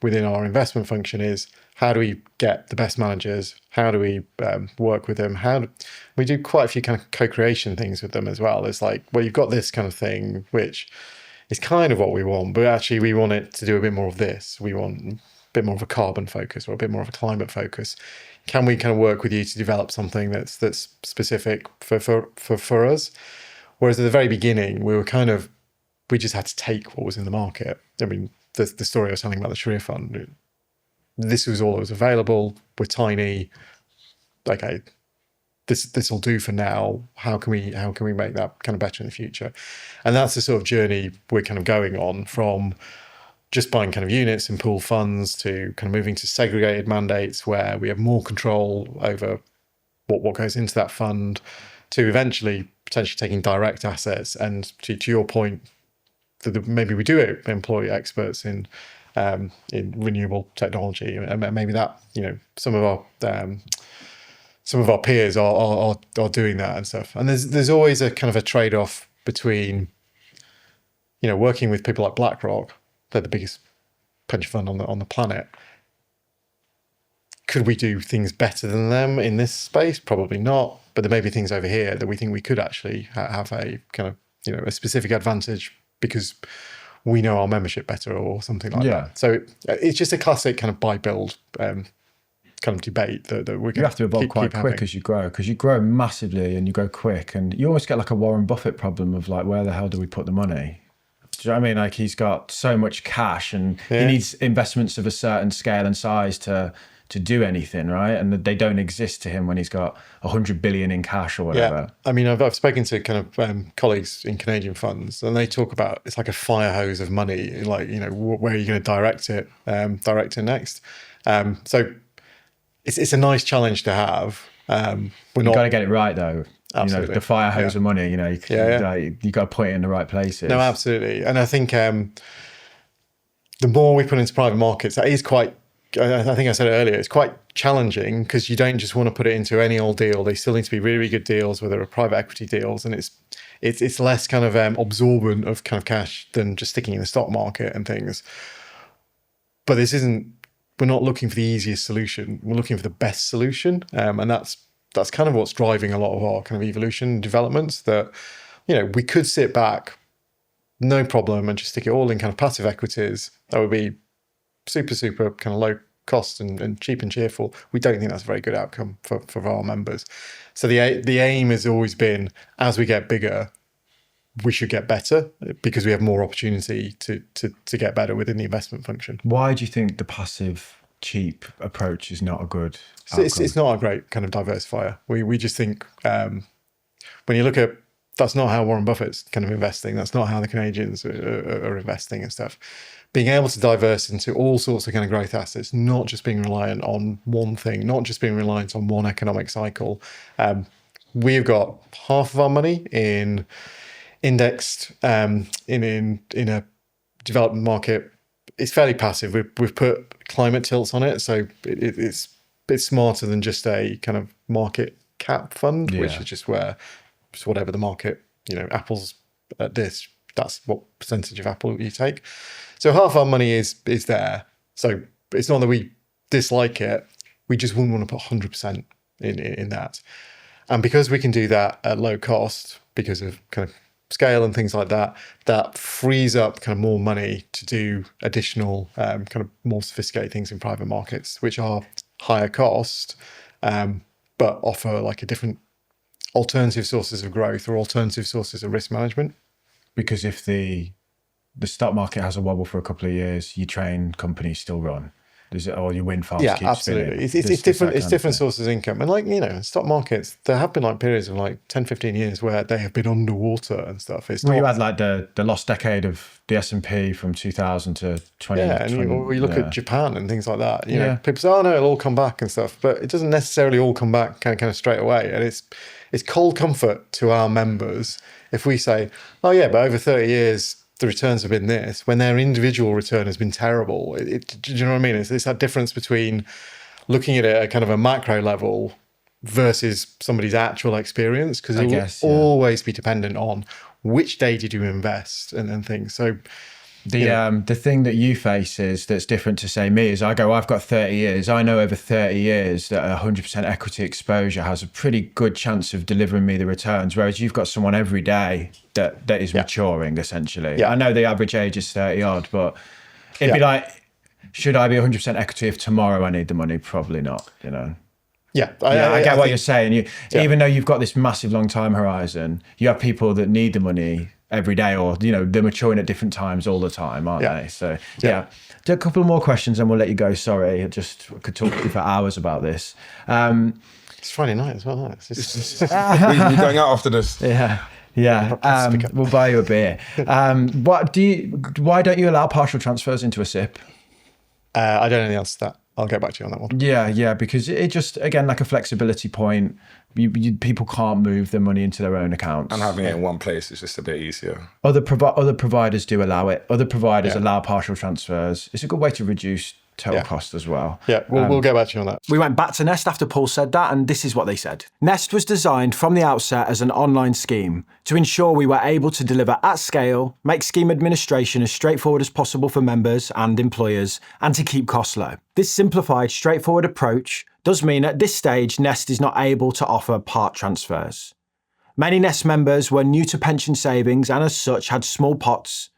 within our investment function is, how do we get the best managers? How do we work with them? We do quite a few kind of co-creation things with them as well. It's like, well, you've got this kind of thing, which is kind of what we want, but actually we want it to do a bit more of this. We want a bit more of a carbon focus or a bit more of a climate focus. Can we kind of work with you to develop something that's specific for us? Whereas at the very beginning, we just had to take what was in the market. I mean, the story I was telling about the Shariah fund, this was all that was available. We're tiny. Okay, this will do for now. How can we make that kind of better in the future? And that's the sort of journey we're kind of going on, from just buying kind of units and pool funds to kind of moving to segregated mandates where we have more control over what goes into that fund, to eventually potentially taking direct assets. And to your point, that maybe we do employ experts in renewable technology, and maybe that some of our peers are doing that and stuff. And there's always a kind of a trade-off between working with people like BlackRock. They're the biggest pension fund on the planet. Could we do things better than them in this space? Probably not. But there may be things over here that we think we could actually have a kind of a specific advantage because we know our membership better or something like that. So it's just a classic kind of buy build kind of debate that we're going to have to evolve quite quick as you grow, because you grow massively and you grow quick, and you almost get like a Warren Buffett problem of like, where the hell do we put the money? Do you know what I mean? Like, he's got so much cash and he needs investments of a certain scale and size to do anything, right? And they don't exist to him when he's got 100 billion in cash or whatever. Yeah. I mean, I've spoken to kind of colleagues in Canadian funds, and they talk about it's like a fire hose of money. Like, where are you going to direct it next? So it's a nice challenge to have, We're You've not. got to get it right though. Absolutely. You know, the fire hose Yeah. of money, you know, you got to put it in the right places. No, absolutely. And I think the more we put into private markets, that is quite, I think I said it earlier, it's quite challenging because you don't just want to put it into any old deal. They still need to be really, really good deals, whether they're private equity deals, and it's less kind of absorbent of kind of cash than just sticking in the stock market and things. But we're not looking for the easiest solution. We're looking for the best solution. And that's kind of what's driving a lot of our kind of evolution and developments, that, you know, we could sit back, no problem, and just stick it all in kind of passive equities. That would be super, super kind of low cost and cheap and cheerful. We don't think that's a very good outcome for our members. So the aim has always been, as we get bigger, we should get better because we have more opportunity to get better within the investment function. Why do you think the passive, cheap approach is not a good outcome? It's not a great kind of diversifier. We just think when you look at, that's not how Warren Buffett's kind of investing. That's not how the Canadians are investing and stuff. Being able to diverse into all sorts of kind of growth assets, not just being reliant on one thing, not just being reliant on one economic cycle. We've got half of our money in indexed in a development market. It's fairly passive. We've put climate tilts on it, so it's a bit smarter than just a kind of market cap fund, which is just where whatever the market, you know, Apple's at this, that's what percentage of Apple you take. So half our money is there. So it's not that we dislike it. We just wouldn't want to put 100% in that. And because we can do that at low cost, because of kind of scale and things like that, that frees up kind of more money to do additional kind of more sophisticated things in private markets, which are higher cost, but offer like a different alternative sources of growth or alternative sources of risk management. Because if the stock market has a wobble for a couple of years, your train companies still run. Or your wind farms keep absolutely. spinning. It's different. It's different sources of income. And like, you know, stock markets, there have been like periods of like 10, 15 years where they have been underwater and stuff. You had like the lost decade of the S&P from 2000 to 20. Yeah, and you look at Japan and things like that. You know, people say, oh no, it'll all come back and stuff. But it doesn't necessarily all come back kind of straight away. And it's cold comfort to our members if we say, oh yeah, but over 30 years, the returns have been this, when their individual return has been terrible. Do you know what I mean? It's that difference between looking at it at kind of a macro level versus somebody's actual experience, because it will always be dependent on which day did you invest and things. So the thing that you face that's different to say me is I've got 30 years. I know over 30 years that 100% equity exposure has a pretty good chance of delivering me the returns, whereas you've got someone every day that is maturing essentially. Yeah. I know the average age is 30 odd, but it'd be like, should I be 100% equity if tomorrow I need the money? Probably not, you know. I get what you're saying. Even though you've got this massive long time horizon, you have people that need the money every day, or, you know, they're maturing at different times all the time, aren't they? So do a couple more questions and we'll let you go. Sorry, I could talk to you for hours about this. It's Friday night as well. We're going out after this. We'll buy you a beer. Why don't you allow partial transfers into a SIP? I don't know the answer to that. I'll get back to you on that one. Yeah, because it just, again, like a flexibility point, people can't move their money into their own accounts. And having it in one place is just a bit easier. Other providers do allow it. Other providers allow partial transfers. It's a good way to reduce total cost as well. Yeah, we'll get back to you on that. We went back to Nest after Paul said that, and this is what they said. Nest was designed from the outset as an online scheme to ensure we were able to deliver at scale, make scheme administration as straightforward as possible for members and employers, and to keep costs low. This simplified, straightforward approach does mean at this stage, Nest is not able to offer part transfers. Many Nest members were new to pension savings and as such had small pots,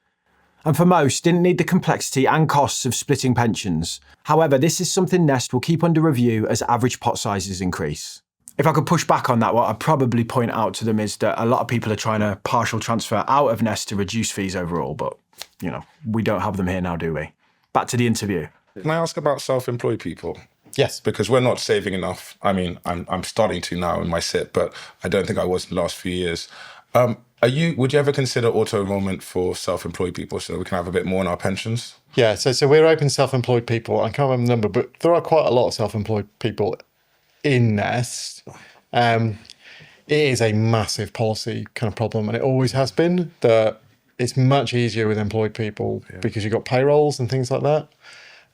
and for most didn't need the complexity and costs of splitting pensions. However, this is something Nest will keep under review as average pot sizes increase. If I could push back on that, what I'd probably point out to them is that a lot of people are trying to partial transfer out of Nest to reduce fees overall, but, you know, we don't have them here now, do we? Back to the interview. Can I ask about self-employed people? Yes. Because we're not saving enough. I mean, I'm starting to now in my SIP, but I don't think I was in the last few years. Would you ever consider auto-enrollment for self-employed people so that we can have a bit more in our pensions? Yeah, so we're open to self-employed people. I can't remember the number, but there are quite a lot of self-employed people in Nest, it is a massive policy kind of problem, and it always has been. That it's much easier with employed people because you've got payrolls and things like that.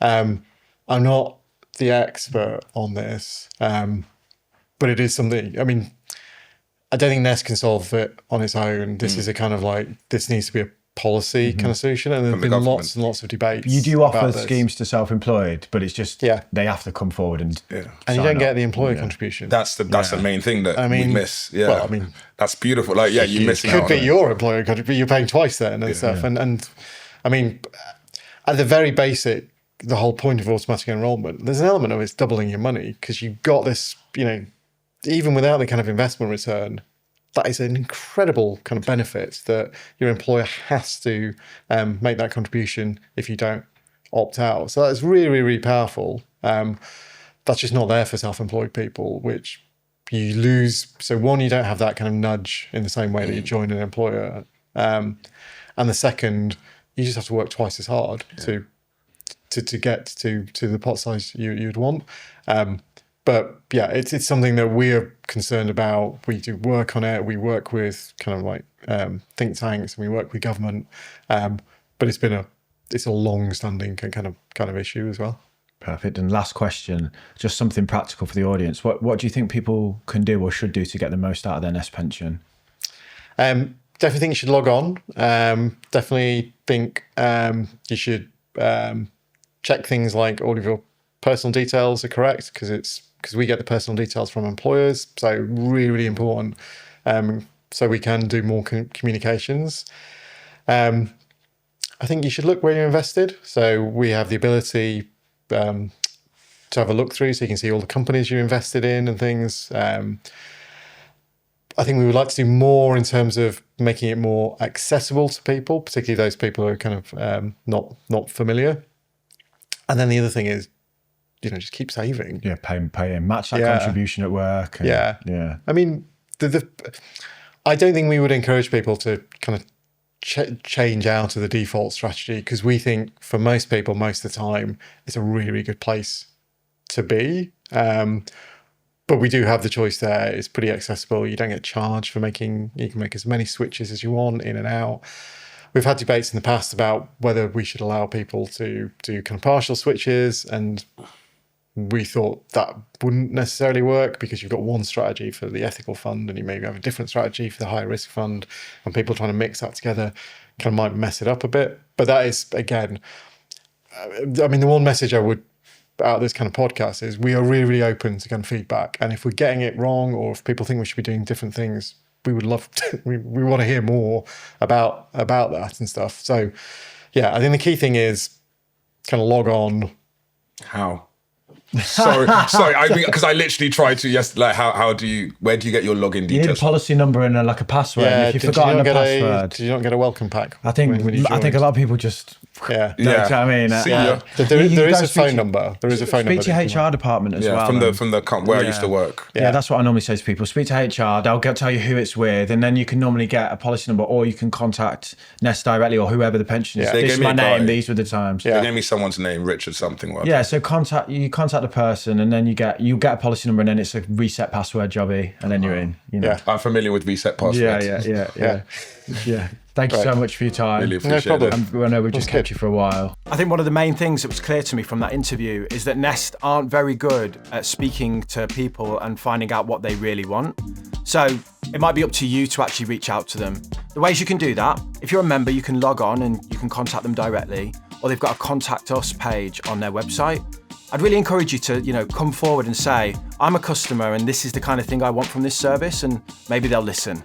I'm not the expert on this, but it is something. I mean, I don't think Nest can solve it on its own. This is a kind of like, this needs to be a policy kind of solution, and there's been lots and lots of debates. You do offer schemes to self-employed, but it's just they have to come forward and and you don't get the employer contribution. That's the main thing that we miss. Yeah, well, I mean, that's beautiful. Like, you're missing out. Could be your employer contribution. You're paying twice then and stuff. And I mean, at the very basic, the whole point of automatic enrollment, there's an element of it's doubling your money, because you've got this, even without the kind of investment return, that is an incredible kind of benefit that your employer has to make that contribution if you don't opt out. So that's really, really powerful. That's just not there for self-employed people, which you lose. So one, you don't have that kind of nudge in the same way that you join an employer. And the second, you just have to work twice as hard to get to the pot size you'd want. But yeah, it's something that we're concerned about. We do work on it. We work with kind of like think tanks, and we work with government. But it's a long-standing kind of issue as well. Perfect. And last question, just something practical for the audience. What do you think people can do or should do to get the most out of their Nest pension? Definitely think you should log on. Definitely think you should check things like all of your personal details are correct, because we get the personal details from employers. So really, really important. So we can do more communications. I think you should look where you're invested. So we have the ability to have a look through, so you can see all the companies you're invested in and things. I think we would like to do more in terms of making it more accessible to people, particularly those people who are kind of not familiar. And then the other thing is, just keep saving. Yeah, pay in. Match that contribution at work. Yeah. I mean, I don't think we would encourage people to kind of change out of the default strategy, because we think for most people, most of the time, it's a really, really good place to be. But we do have the choice there. It's pretty accessible. You don't get charged for you can make as many switches as you want in and out. We've had debates in the past about whether we should allow people to do kind of partial switches, and we thought that wouldn't necessarily work, because you've got one strategy for the ethical fund and you maybe have a different strategy for the high risk fund, and people trying to mix that together kind of might mess it up a bit. But that is, again, I mean, the one message I would out of this kind of podcast is we are really, really open to kind of feedback. And if we're getting it wrong, or if people think we should be doing different things, we would love to, we want to hear more about that and stuff. So yeah, I think the key thing is kind of log on. How? Sorry. Because I literally tried to. Yes, like where do you get your login details? You need a policy number and a password. Yeah, and if you've forgotten a password, did you not get a welcome pack? I think a lot of people just. Yeah. You know what I mean? There is a phone number. There is a phone number. Speak to your HR department as well. From the where I used to work. Yeah, that's what I normally say to people. Speak to HR. They'll tell you who it's with, and then you can normally get a policy number, or you can contact Nest directly, or whoever the pension is. Yeah. This is my name. These were the times. They gave me someone's name, Richard something. Yeah. So contact the person, and then you get a policy number, and then it's a reset password jobby, and then you're in. Yeah, I'm familiar with reset passwords. Yeah. Thank you so much for your time. Really appreciate it. I know we've just kept you for a while. I think one of the main things that was clear to me from that interview is that Nest aren't very good at speaking to people and finding out what they really want. So it might be up to you to actually reach out to them. The ways you can do that, if you're a member, you can log on and you can contact them directly, or they've got a contact us page on their website. I'd really encourage you to, come forward and say, I'm a customer and this is the kind of thing I want from this service, and maybe they'll listen.